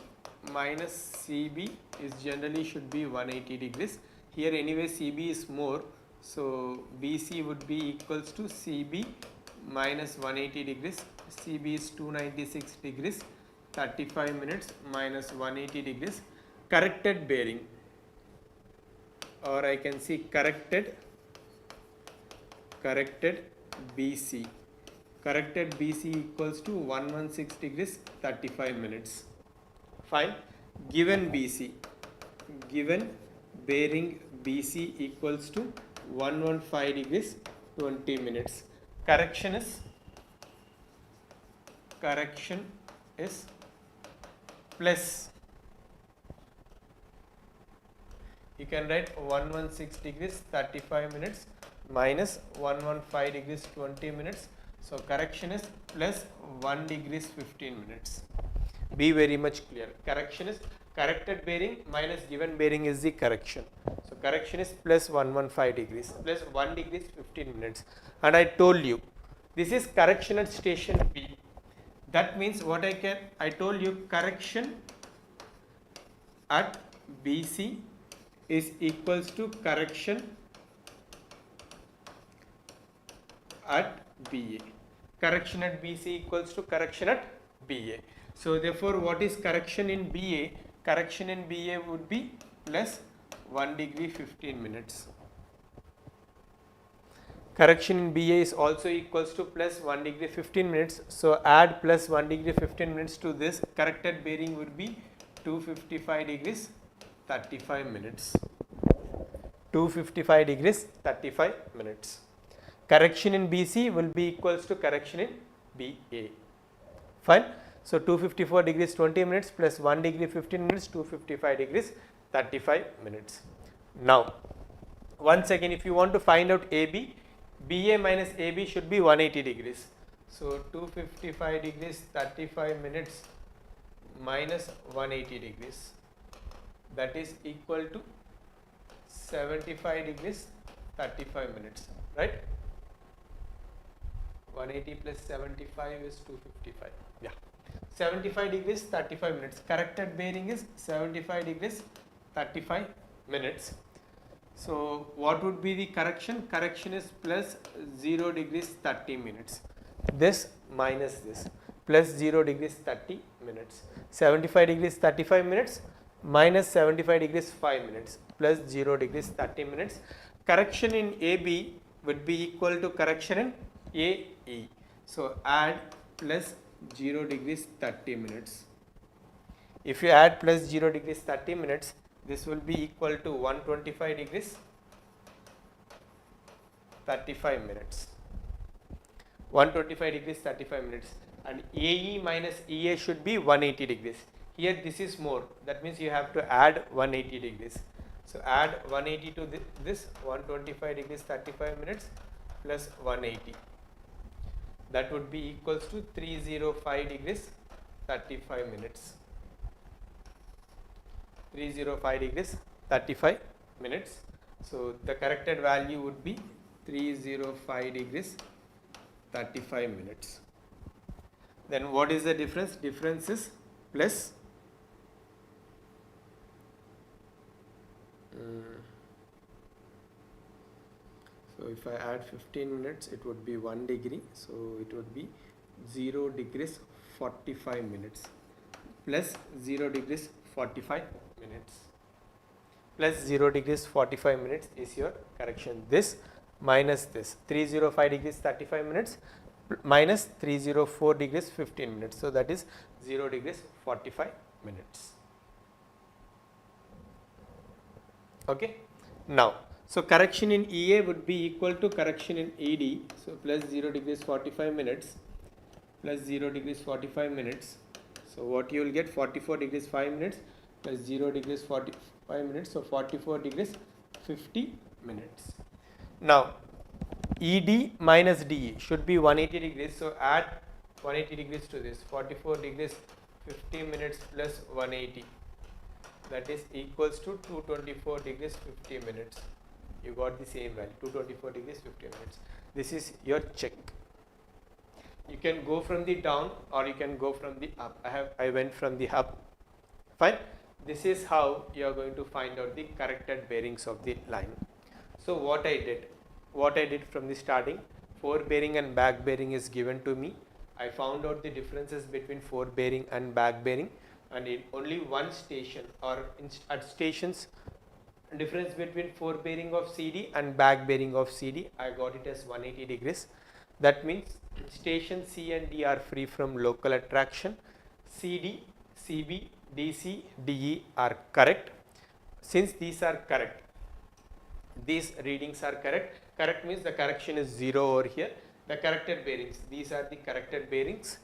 minus CB is generally should be 180 degrees. Here anyway CB is more, so BC would be equals to CB minus 180 degrees. CB is 296 degrees, 35 minutes minus 180 degrees. Corrected bearing, or I can see corrected BC. Corrected BC equals to 116 degrees, 35 minutes. Fine. Given BC, given bearing BC equals to 115 degrees, 20 minutes. Correction is plus, you can write 116 degrees, 35 minutes minus 115 degrees, 20 minutes. So correction is plus 1 degrees, 15 minutes. Be very much clear. Correction is corrected bearing minus given bearing is the correction. So correction is plus 115 degrees, plus 1 degrees, 15 minutes. And I told you, this is correction at station B. That means what I told you, correction at BC is equals to correction at BA. Correction at BC equals to correction at BA. So therefore, what is correction in BA? Correction in BA would be plus 1 degree 15 minutes. Correction in BA is also equals to plus 1 degree 15 minutes. So add plus 1 degree 15 minutes to this. Corrected bearing would be 255 degrees 35 minutes. 255 degrees 35 minutes. Correction in BC will be equals to correction in BA. Fine. So 254 degrees 20 minutes plus 1 degree 15 minutes, 255 degrees 35 minutes. Now, once again, if you want to find out AB, BA minus AB should be 180 degrees. So 255 degrees 35 minutes minus 180 degrees, that is equal to 75 degrees 35 minutes, right? 180 plus 75 is 255. Yeah. 75 degrees 35 minutes. Corrected bearing is 75 degrees 35 minutes. So what would be the correction? Correction is plus 0 degrees 30 minutes. This minus this, plus 0 degrees 30 minutes. 75 degrees 35 minutes minus 75 degrees 5 minutes plus 0 degrees 30 minutes. Correction in AB would be equal to correction in AE. So add plus 0 degrees 30 minutes. If you add plus 0 degrees 30 minutes, this will be equal to 125 degrees 35 minutes. 125 degrees 35 minutes, and AE minus EA should be 180 degrees. Here this is more, that means you have to add 180 degrees. So add 180 to this 125 degrees 35 minutes plus 180. That would be equals to 305 degrees 35 minutes. 305 degrees 35 minutes. So the corrected value would be 305 degrees 35 minutes. Then what is the difference? Difference is plus so if I add 15 minutes, it would be 1 degree, so it would be 0 degrees 45 minutes plus 0 degrees 45 minutes plus 0 degrees 45 minutes is your correction. This minus this 305 degrees 35 minutes minus 304 degrees 15 minutes. So that is 0 degrees 45 minutes. Okay. Now, so correction in EA would be equal to correction in ED. So plus 0 degrees 45 minutes plus 0 degrees 45 minutes. So what you will get 44 degrees 5 minutes plus 0 degrees 45 minutes. So 44 degrees 50 minutes. Now ED minus DE should be 180 degrees. So add 180 degrees to this. 44 degrees 50 minutes plus 180. That is equals to 224 degrees 50 minutes. You got the same value, 224 degrees 50 minutes. This is your check. You can go from the down or you can go from the up. I went from the up. Fine. This is how you are going to find out the corrected bearings of the line. So what I did from the starting, fore bearing and back bearing is given to me. I found out the differences between fore bearing and back bearing, and in only one station or at stations, difference between fore bearing of CD and back bearing of CD, I got it as 180 degrees. That means station C and D are free from local attraction. CD, CB, DC, DE are correct. Since these are correct, these readings are correct. Correct means the correction is 0 over here. The corrected bearings, these are the corrected bearings.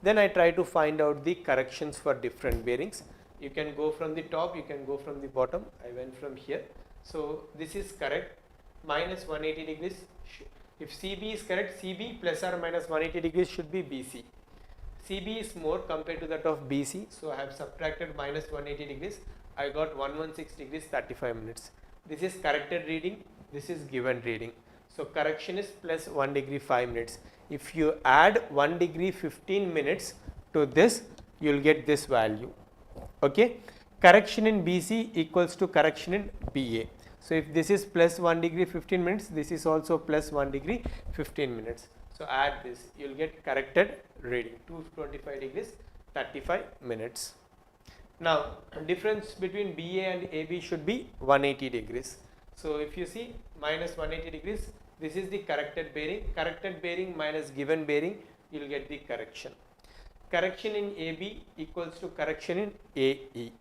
Then I try to find out the corrections for different bearings. You can go from the top, you can go from the bottom. I went from here. So this is correct, minus 180 degrees. If CB is correct, CB plus or minus 180 degrees should be BC. CB is more compared to that of BC. So I have subtracted minus 180 degrees. I got 116 degrees 35 minutes. This is corrected reading. This is given reading. So correction is plus 1 degree 5 minutes. If you add 1 degree 15 minutes to this, you will get this value. Okay. Correction in BC equals to correction in BA. So if this is plus 1 degree 15 minutes, this is also plus 1 degree 15 minutes. So add this, you will get corrected reading 225 degrees 35 minutes. Now difference between BA and AB should be 180 degrees. So if you see minus 180 degrees, this is the corrected bearing minus given bearing, you will get the correction. Correction in AB equals to correction in AE.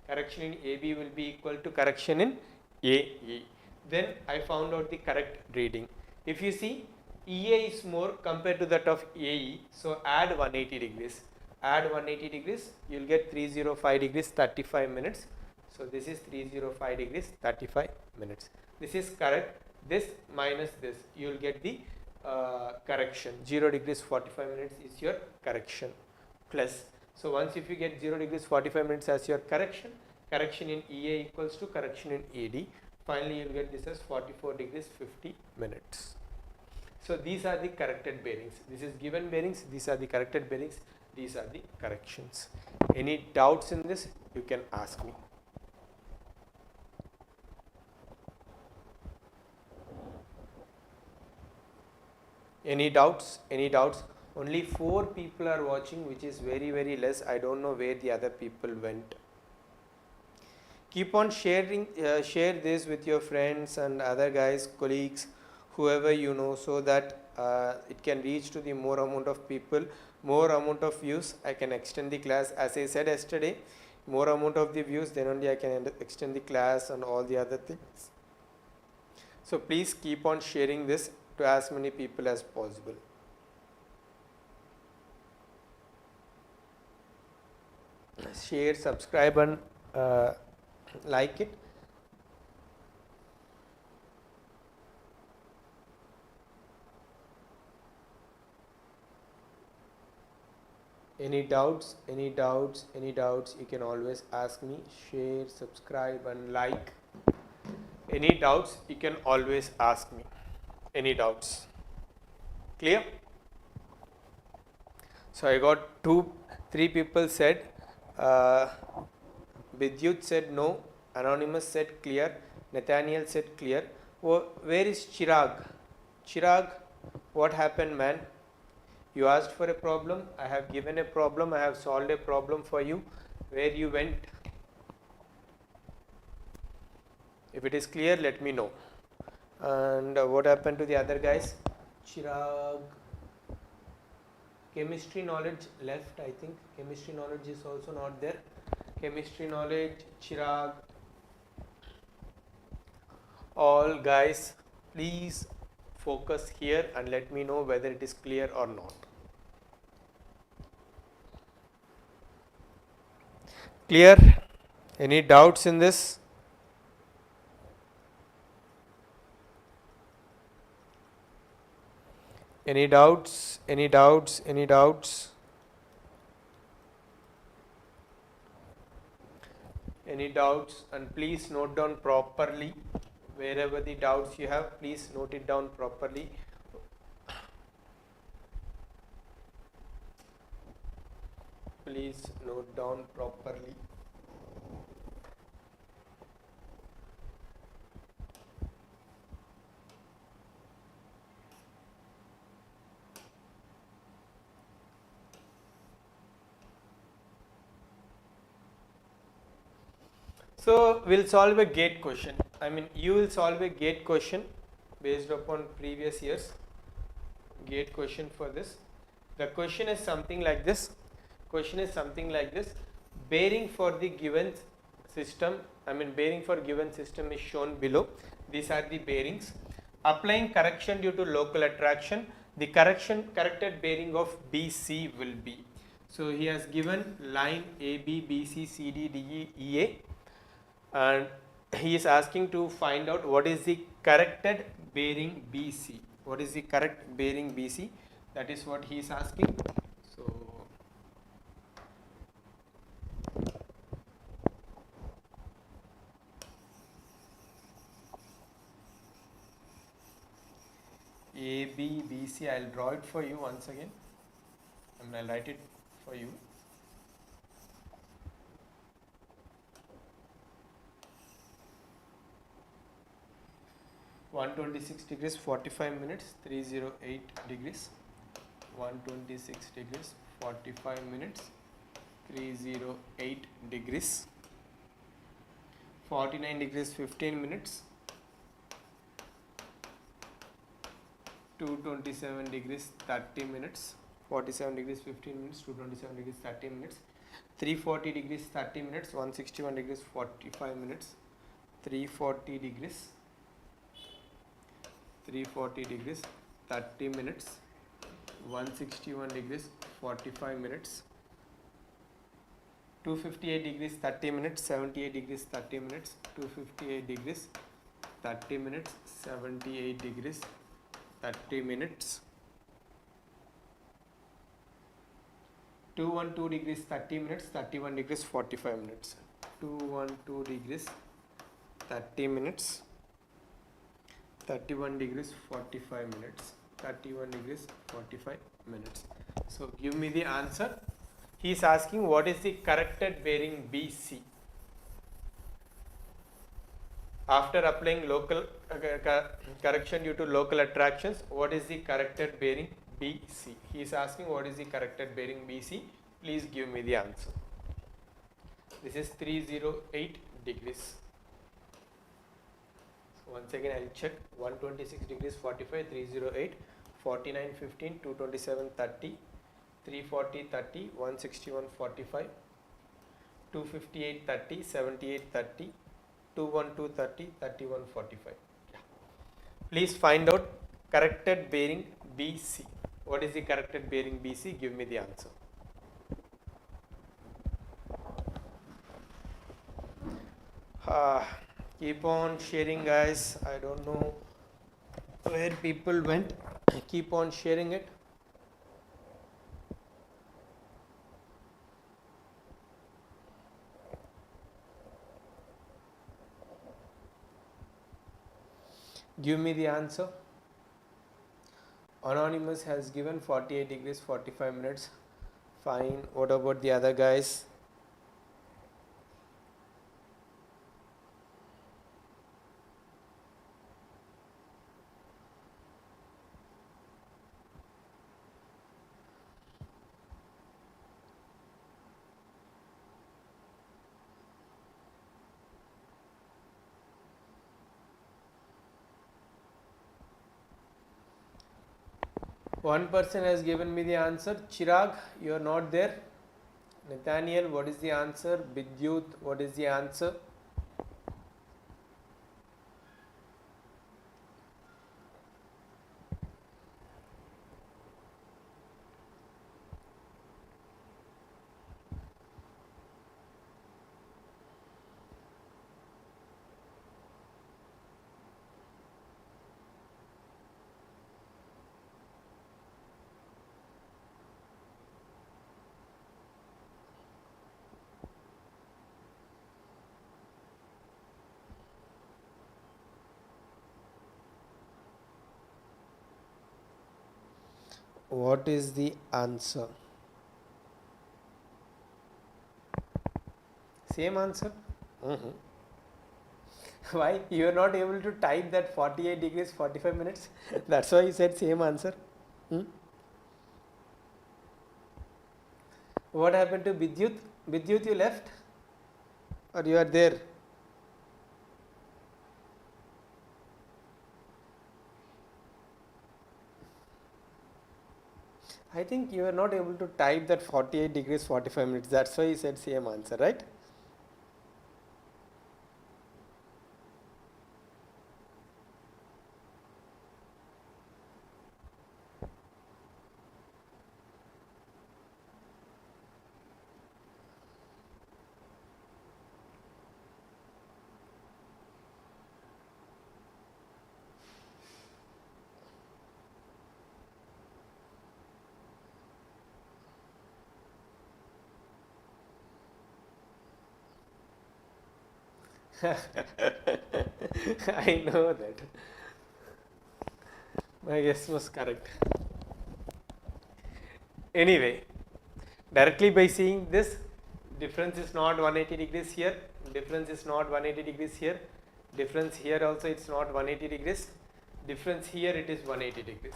Correction in AB will be equal to correction in AE. Then I found out the correct reading. If you see EA is more compared to that of AE, so add 180 degrees. Add 180 degrees, you will get 305 degrees 35 minutes. So this is 305 degrees 35 minutes. This is correct. This minus this, you will get the correction. 0 degrees 45 minutes is your correction plus. So once if you get 0 degrees 45 minutes as your correction, correction in EA equals to correction in AD. Finally, you will get this as 44 degrees 50 minutes. So these are the corrected bearings. This is given bearings, these are the corrected bearings, these are the corrections. Any doubts in this, you can ask me. Any doubts? Any doubts? Only 4 people are watching, which is very less. I don't know where the other people went. Keep on sharing, share this with your friends and other guys, colleagues, whoever you know, so that it can reach to the more amount of people, more amount of views. I can extend the class, as I said yesterday, more amount of the views, then only I can extend the class and all the other things. So please keep on sharing this to as many people as possible. Share, subscribe and like it. Any doubts, any doubts, any doubts, you can always ask me. Share, subscribe and like. Any doubts, you can always ask me. Any doubts? Clear? So I got 3 people said, Vidyut said no, Anonymous said clear, Nathaniel said clear. Oh, where is Chirag? Chirag, what happened, man? You asked for a problem, I have given a problem, I have solved a problem for you. Where you went? If it is clear, let me know. And what happened to the other guys? Chirag, chemistry knowledge left, I think. Chemistry knowledge is also not there. Chemistry knowledge, Chirag. All guys, please focus here and let me know whether it is clear or not. Clear? Any doubts in this? Any doubts? Any doubts? Any doubts? Any doubts? And please note down properly. Wherever the doubts you have, please note it down properly. Please note down properly. So we'll solve a gate question. I mean, you will solve a gate question based upon previous years. Gate question for this. The question is something like this. Question is something like this. Bearing for the given system, bearing for given system is shown below. These are the bearings. Applying correction due to local attraction, the corrected bearing of BC will be. So he has given line AB, BC, CD, DE, EA, and he is asking to find out what is the corrected bearing BC. What is the correct bearing BC? That is what he is asking. So AB, BC, I'll draw it for you once again. I'll write it for you. (126 degrees 45 minutes) 308 degrees 126 degrees 45 minutes 308 degrees 49 degrees 15 minutes 227 degrees 30 minutes 47 degrees 15 minutes 227 degrees 30 minutes 340 degrees 30 minutes 161 degrees 45 minutes 340 degrees 30 minutes 161 degrees 45 minutes 258 degrees 30 minutes 78 degrees 30 minutes 258 degrees 30 minutes 78 degrees 30 minutes 212 degrees 30 minutes 31 degrees 45 minutes 212 degrees 30 minutes 31 degrees 45 minutes 31 degrees 45 minutes. So give me the answer. He is asking what is the corrected bearing BC. After applying local correction due to local attractions, what is the corrected bearing BC? He is asking what is the corrected bearing BC. Please give me the answer. This is 308 degrees. So once again I will check. 126 degrees 45, 308, 49 15, 227 30, 340 30, 161 45, 258 30, 78 30, 212 30, 31 45. Yeah. Please find out corrected bearing BC. What is the corrected bearing BC? Give me the answer. Keep on sharing, guys. I don't know where people went. Keep on sharing it. Give me the answer. Anonymous has given 48 degrees 45 minutes. Fine. What about the other guys? One person has given me the answer. Chirag, you are not there. Nathaniel, what is the answer? Vidyut, what is the answer? What is the answer? Same answer? Why? You are not able to type that 48 degrees 45 minutes? That's why you said same answer. What happened to Vidyut? Vidyut, you left? Or you are there? I think you are not able to type that 48 degrees 45 minutes. That's why you said same answer, right? I know that. My guess was correct. Anyway, directly by seeing this, difference is not 180 degrees here, difference is not 180 degrees here, difference here also it's not 180 degrees, difference here it is 180 degrees.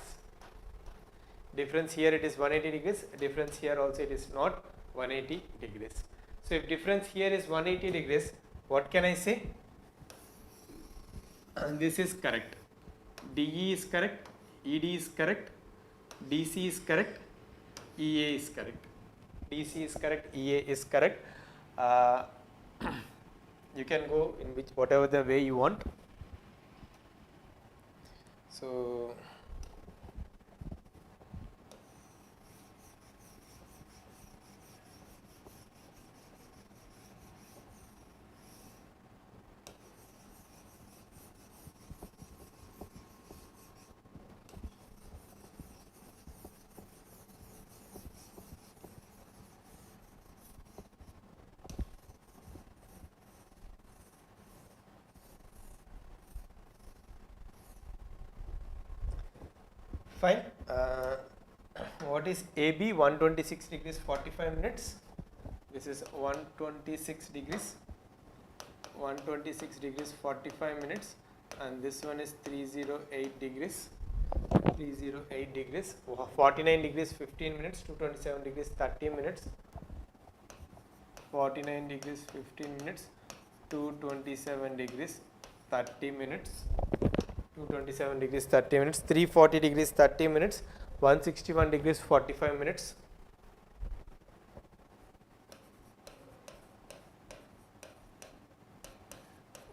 Difference here it is 180 degrees, difference here also it is not 180 degrees. So if difference here is 180 degrees, what can I say? This is correct. DE is correct, ED is correct, DC is correct, EA is correct. DC is correct, EA is correct. You can go in which whatever the way you want. So Fine. What is AB? 126 degrees 45 minutes. This is 126 degrees 45 minutes, and this one is 308 degrees 49 degrees 15 minutes, 227 degrees 30 minutes, 49 degrees 15 minutes, 227 degrees 30 minutes, 227 degrees 30 minutes, 340 degrees 30 minutes, 161 degrees 45 minutes,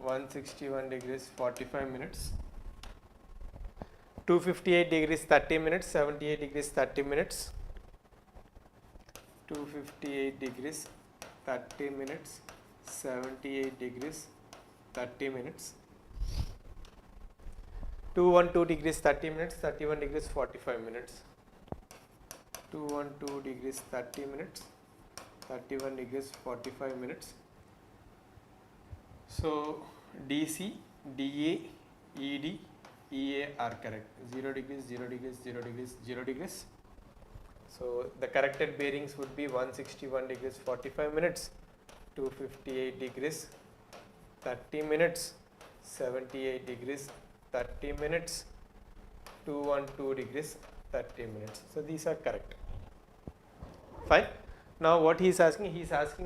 161 degrees 45 minutes, 258 degrees 30 minutes, 78 degrees 30 minutes, 258 degrees 30 minutes, 78 degrees 30 minutes, 212 degrees 30 minutes, 31 degrees 45 minutes, 212 degrees 30 minutes, 31 degrees 45 minutes. So DC, DA, ED, EA are correct. 0 degrees, 0 degrees, 0 degrees, 0 degrees. So the corrected bearings would be 161 degrees 45 minutes, 258 degrees 30 minutes, 78 degrees 30 minutes, 212 degrees 30 minutes. So these are correct. Fine. Now what he is asking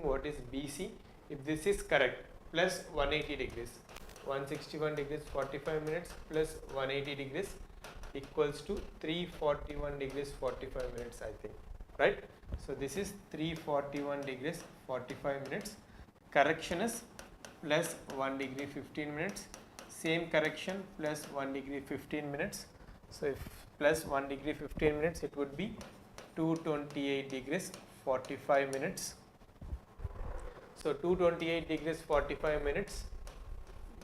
what is BC. If this is correct, plus 180 degrees, 161 degrees 45 minutes plus 180 degrees equals to 341 degrees 45 minutes, I think, right? So this is 341 degrees 45 minutes. Correction is plus 1 degree 15 minutes. Same correction plus 1 degree 15 minutes. So if plus 1 degree 15 minutes, it would be 228 degrees 45 minutes. So 228 degrees 45 minutes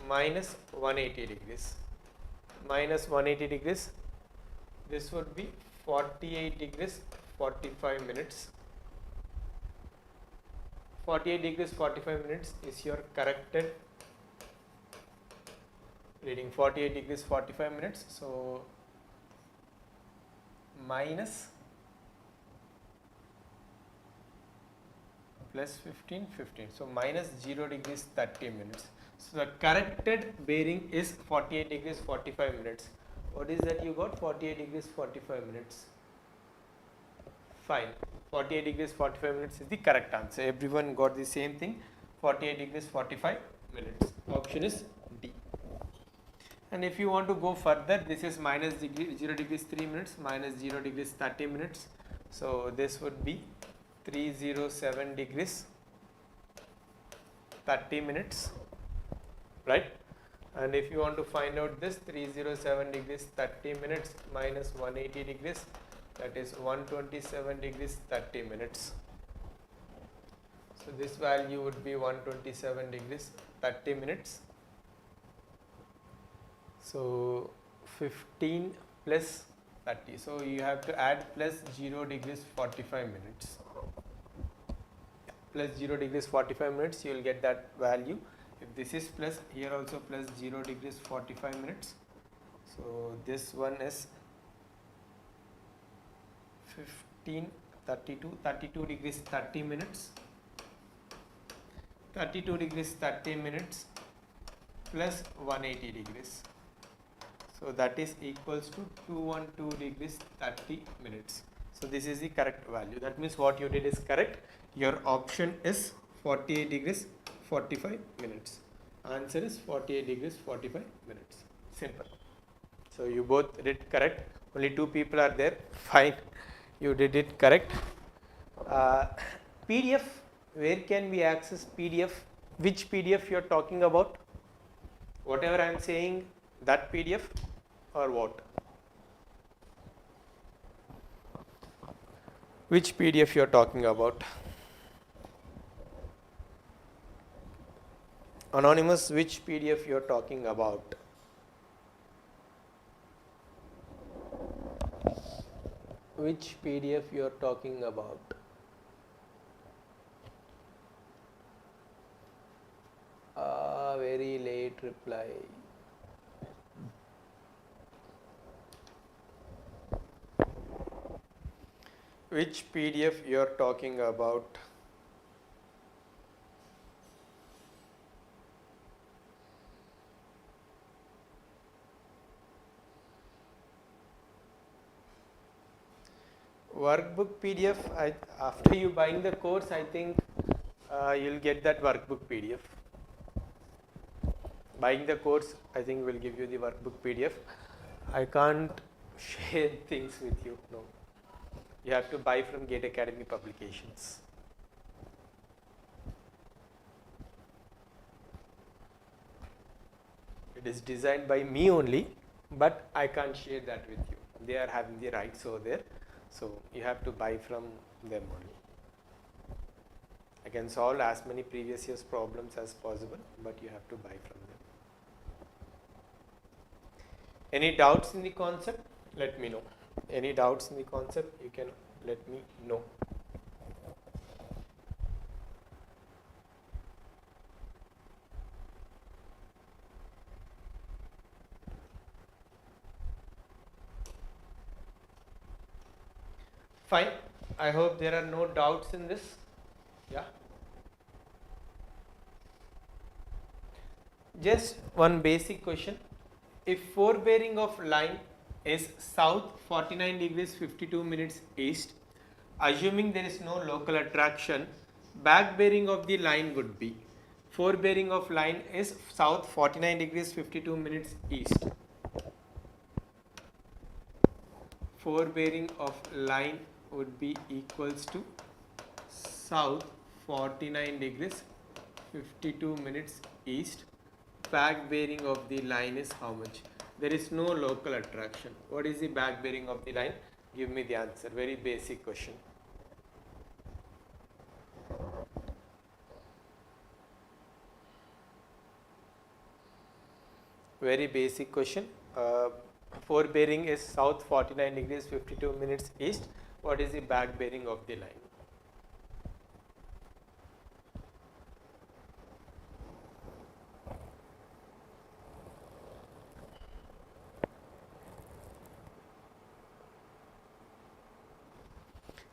minus 180 degrees. Minus 180 degrees, this would be 48 degrees 45 minutes. 48 degrees 45 minutes is your corrected reading. 48 degrees 45 minutes. So minus plus 15, 15. So minus 0 degrees 30 minutes. So the corrected bearing is 48 degrees 45 minutes. What is that you got? 48 degrees 45 minutes. Fine. 48 degrees 45 minutes is the correct answer. Everyone got the same thing. 48 degrees 45 minutes. Option is D. And if you want to go further, this is minus 0 degrees 3 minutes, minus 0 degrees 30 minutes. So this would be 307 degrees 30 minutes, right? And if you want to find out this, 307 degrees 30 minutes minus 180 degrees, that is 127 degrees 30 minutes. So this value would be 127 degrees 30 minutes. So 15 plus 30. So you have to add plus 0 degrees 45 minutes. Plus 0 degrees 45 minutes, you will get that value. If this is plus, here also plus 0 degrees 45 minutes. So this one is 15, 32 degrees 30 minutes. 32 degrees 30 minutes plus 180 degrees. So that is equals to 212 degrees 30 minutes. So this is the correct value. That means what you did is correct. Your option is 48 degrees 45 minutes. Answer is 48 degrees 45 minutes. Simple. So you both did correct. Only 2 people are there. Fine. You did it correct. PDF. Where can we access PDF? Which PDF you are talking about? Whatever I am saying, that PDF or what? Which PDF you are talking about? Anonymous, which PDF you are talking about? Which PDF you are talking about? Very late reply. Which PDF you are talking about? Workbook PDF, after you buying the course, I think you'll get that workbook PDF. Buying the course, I think will give you the workbook PDF. I can't share things with you, no. You have to buy from Gate Academy Publications. It is designed by me only, but I can't share that with you. They are having the rights over there, so you have to buy from them only. I can solve as many previous year's problems as possible, but you have to buy from them. Any doubts in the concept? Let me know. Any doubts in the concept? You can let me know. Fine. I hope there are no doubts in this. Yeah. Just one basic question. If forebearing of line is south 49 degrees 52 minutes east, assuming there is no local attraction, back bearing of the line would be, forebearing of line is south 49 degrees 52 minutes east. Forebearing of line would be equals to south 49 degrees 52 minutes east. Back bearing of the line is how much? There is no local attraction. What is the back bearing of the line? Give me the answer. Very basic question. Very basic question. Forebearing is south 49 degrees 52 minutes east. What is the back bearing of the line?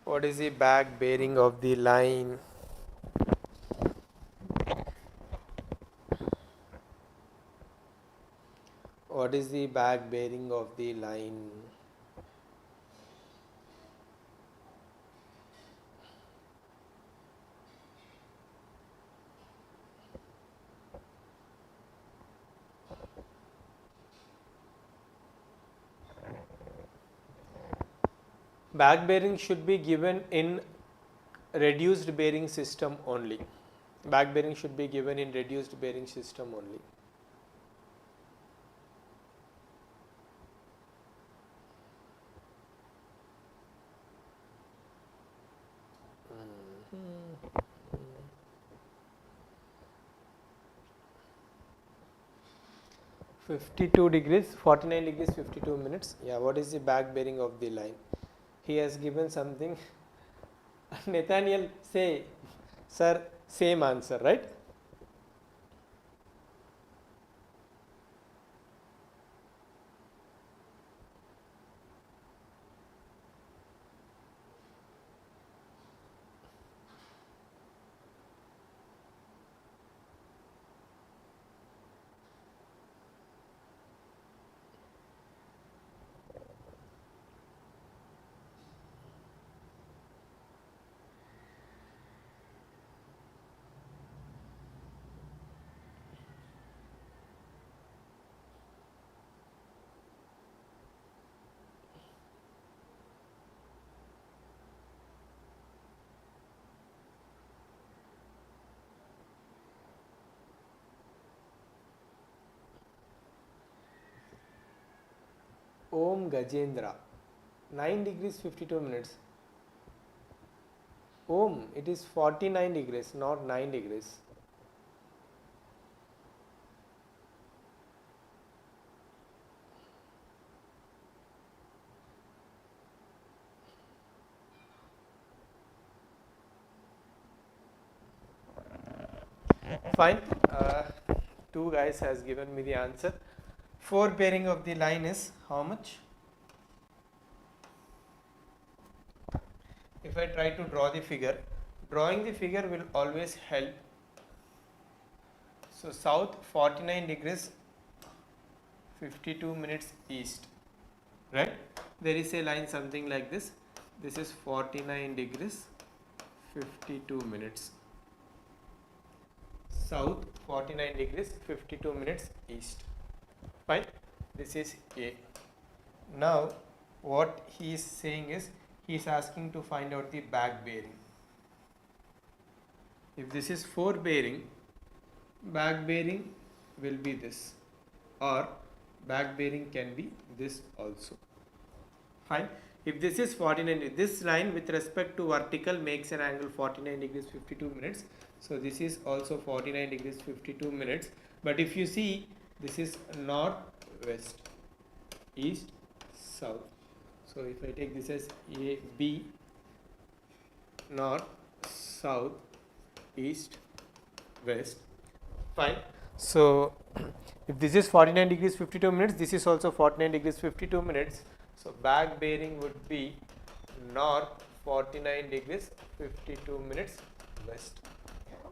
What is the back bearing of the line? What is the back bearing of the line? Back bearing should be given in reduced bearing system only. Back bearing should be given in reduced bearing system only. Mm-hmm. 52 degrees, 49 degrees, 52 minutes. Yeah, what is the back bearing of the line? He has given something. Nathaniel, say, sir, same answer, right? Om Gajendra, 9 degrees 52 minutes. Om, it is 49 degrees, not 9 degrees. Fine. Two guys has given me the answer. Forebearing of the line is how much? if I try to draw the figure, drawing the figure will always help. So south 49 degrees 52 minutes east, right? There is a line something like this. This is 49 degrees 52 minutes. South 49 degrees 52 minutes east. Fine. This is A. Now what he is saying is, he is asking to find out the back bearing. If this is fore bearing, back bearing will be this, or back bearing can be this also. Fine. If this is 49, this line with respect to vertical makes an angle 49 degrees 52 minutes. So this is also 49 degrees 52 minutes. But if you see, this is north, west, east, south. So if I take this as A, B, north, south, east, west. Fine. So if this is 49 degrees 52 minutes, this is also 49 degrees 52 minutes. So back bearing would be north 49 degrees 52 minutes west.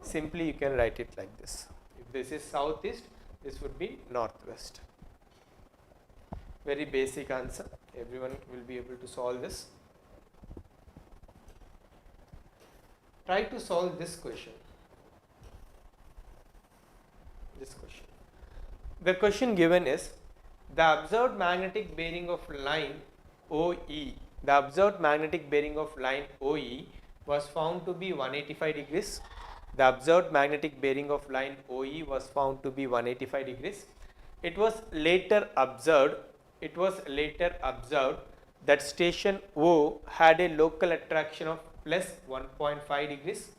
Simply you can write it like this. If this is southeast, this would be northwest. Very basic answer. Everyone will be able to solve this. Try to solve this question. The question given is, the observed magnetic bearing of line OE, was found to be 185 degrees. The observed magnetic bearing of line OE was found to be 185 degrees. It was later observed that station O had a local attraction of plus 1.5 degrees.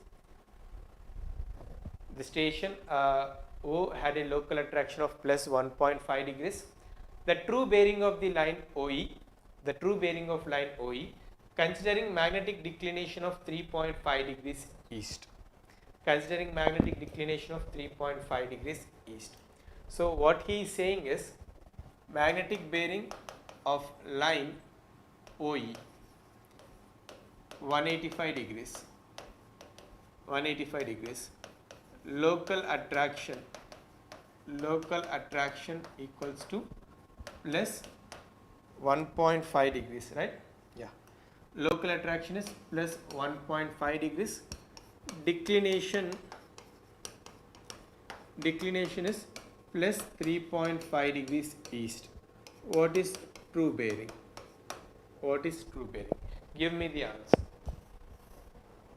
The station O had a local attraction of plus 1.5 degrees. The true bearing of the line OE, considering magnetic declination of 3.5 degrees east. So what he is saying is, magnetic bearing of line OE 185 degrees. Local attraction equals to plus 1.5 degrees, right? Yeah. Local attraction is plus 1.5 degrees. Declination is plus 3.5 degrees east. What is true bearing? Give me the answer.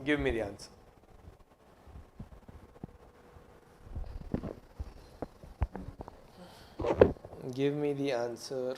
Give me the answer.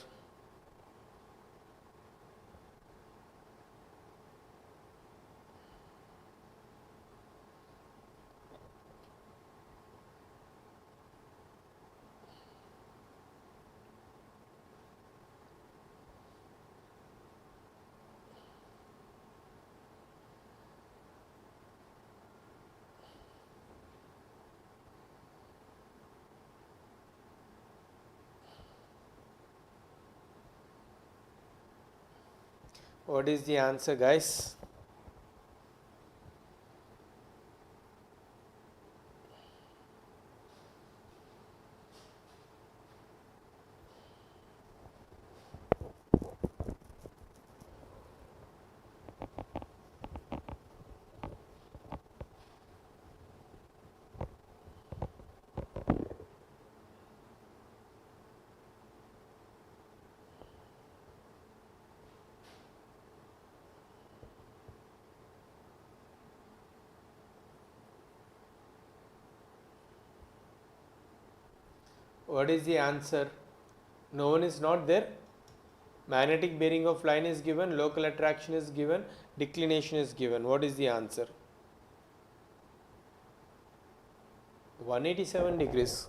What is the answer, guys? What is the answer? No one is not there. Magnetic bearing of line is given, local attraction is given, declination is given. What is the answer? 187 degrees.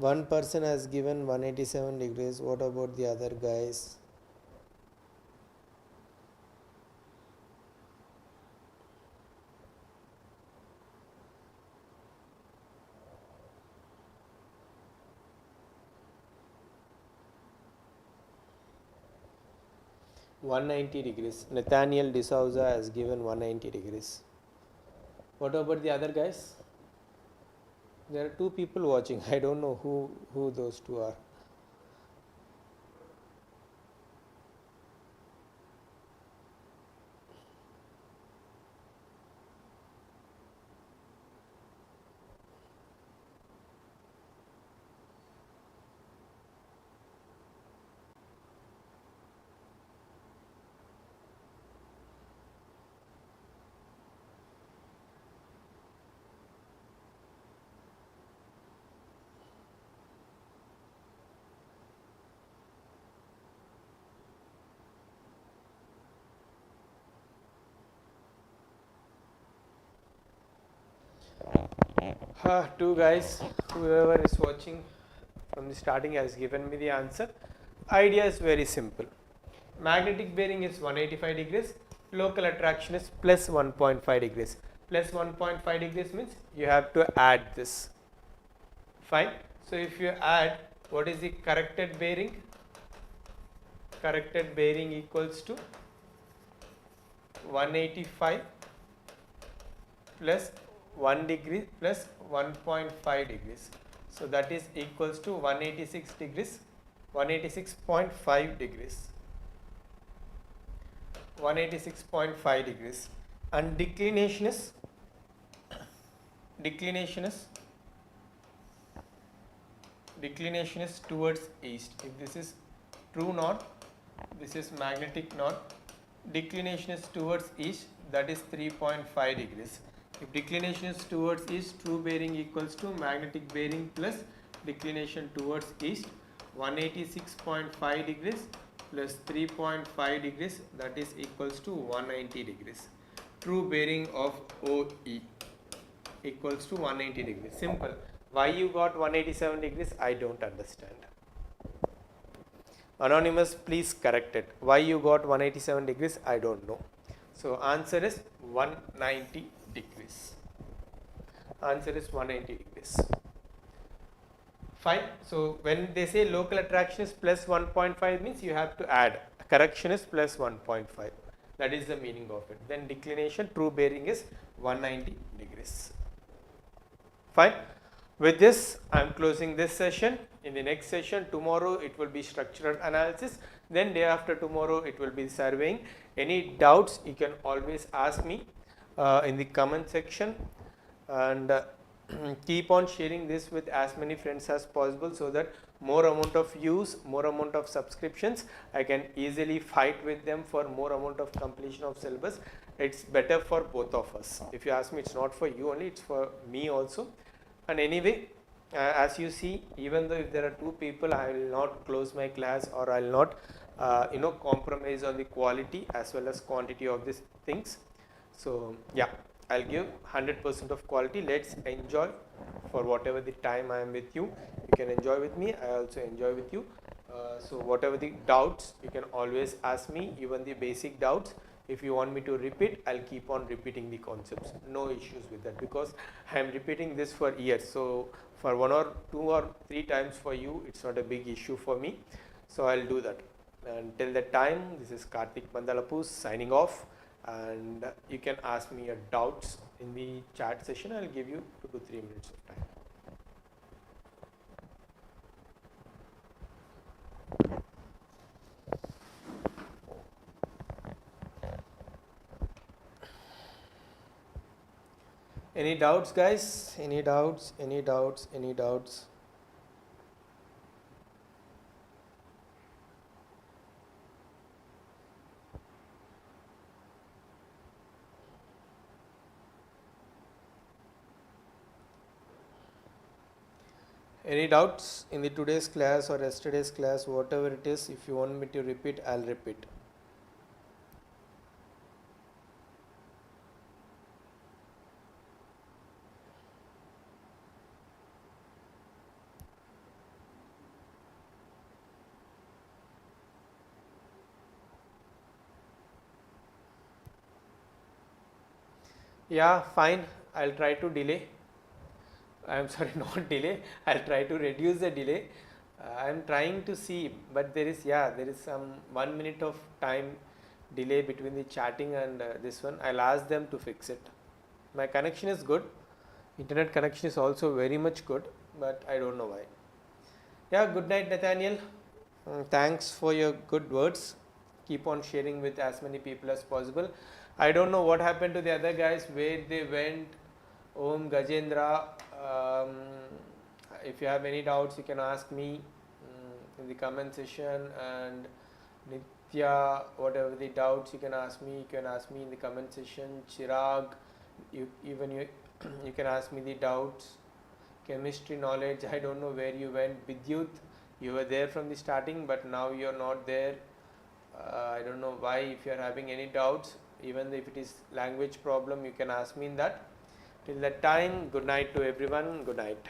One person has given 187 degrees. What about the other guys? $190. Nathaniel D'Souza has given 190 degrees. What about the other guys? There are two people watching. I don't know who those two are. Two guys, whoever is watching from the starting has given me the answer. Idea is very simple. Magnetic bearing is 185 degrees, local attraction is plus 1.5 degrees. Plus 1.5 degrees means you have to add this. Fine. So if you add, what is the corrected bearing? Corrected bearing equals to 185 plus 1 degree plus 1.5 degrees. So that is equals to 186 degrees, 186.5 degrees. 186.5 degrees. And declination is towards east. If this is true north, this is magnetic north. Declination is towards east, that is 3.5 degrees. If declination is towards east, true bearing equals to magnetic bearing plus declination towards east, 186.5 degrees plus 3.5 degrees, that is equals to 190 degrees. True bearing of OE equals to 190 degrees. Simple. Why you got 187 degrees? I don't understand. Anonymous, please correct it. Why you got 187 degrees? I don't know. So answer is 190 degrees. Answer is 190 degrees. Fine. So when they say local attraction is plus 1.5 means you have to add. Correction is plus 1.5. That is the meaning of it. Then declination, true bearing is 190 degrees. Fine. With this, I am closing this session. In the next session, tomorrow it will be structural analysis. Then day after tomorrow it will be surveying. Any doubts you can always ask me in the comment section, and keep on sharing this with as many friends as possible, so that more amount of views, more amount of subscriptions, I can easily fight with them for more amount of completion of syllabus. It's better for both of us. If you ask me, it's not for you only, it's for me also. And anyway, as you see, even though if there are two people, I will not close my class, or I will not compromise on the quality as well as quantity of these things. So yeah, I'll give 100% of quality. Let's enjoy for whatever the time I am with you. You can enjoy with me, I also enjoy with you. So whatever the doubts, you can always ask me, even the basic doubts. If you want me to repeat, I'll keep on repeating the concepts. No issues with that, because I am repeating this for years. So for 1 or 2 or 3 times for you, it's not a big issue for me. So I'll do that. Until that time, this is Karthik Bandalapus signing off. And you can ask me your doubts in the chat session. I'll give you 2 to 3 minutes of time. Any doubts, guys? Any doubts? Any doubts? Any doubts? Any doubts in the today's class or yesterday's class, whatever it is? If you want me to repeat, I'll repeat. Yeah, fine. I'll try to delay. I'm sorry, not delay. I'll try to reduce the delay. I'm trying to see, but there is some 1 minute of time delay between the chatting and this one. I'll ask them to fix it. My connection is good. Internet connection is also very much good, but I don't know why. Yeah, good night, Nathaniel. Thanks for your good words. Keep on sharing with as many people as possible. I don't know what happened to the other guys, where they went. Om Gajendra. Um, if you have any doubts, you can ask me in the comment section. And Nitya, whatever the doubts you can ask me, in the comment section. Chirag, you you can ask me the doubts. Chemistry knowledge, I don't know where you went. Vidyut, you were there from the starting, but now you're not there. I don't know why. If you're having any doubts, even if it is language problem, you can ask me in that. Till that time, good night to everyone. Good night.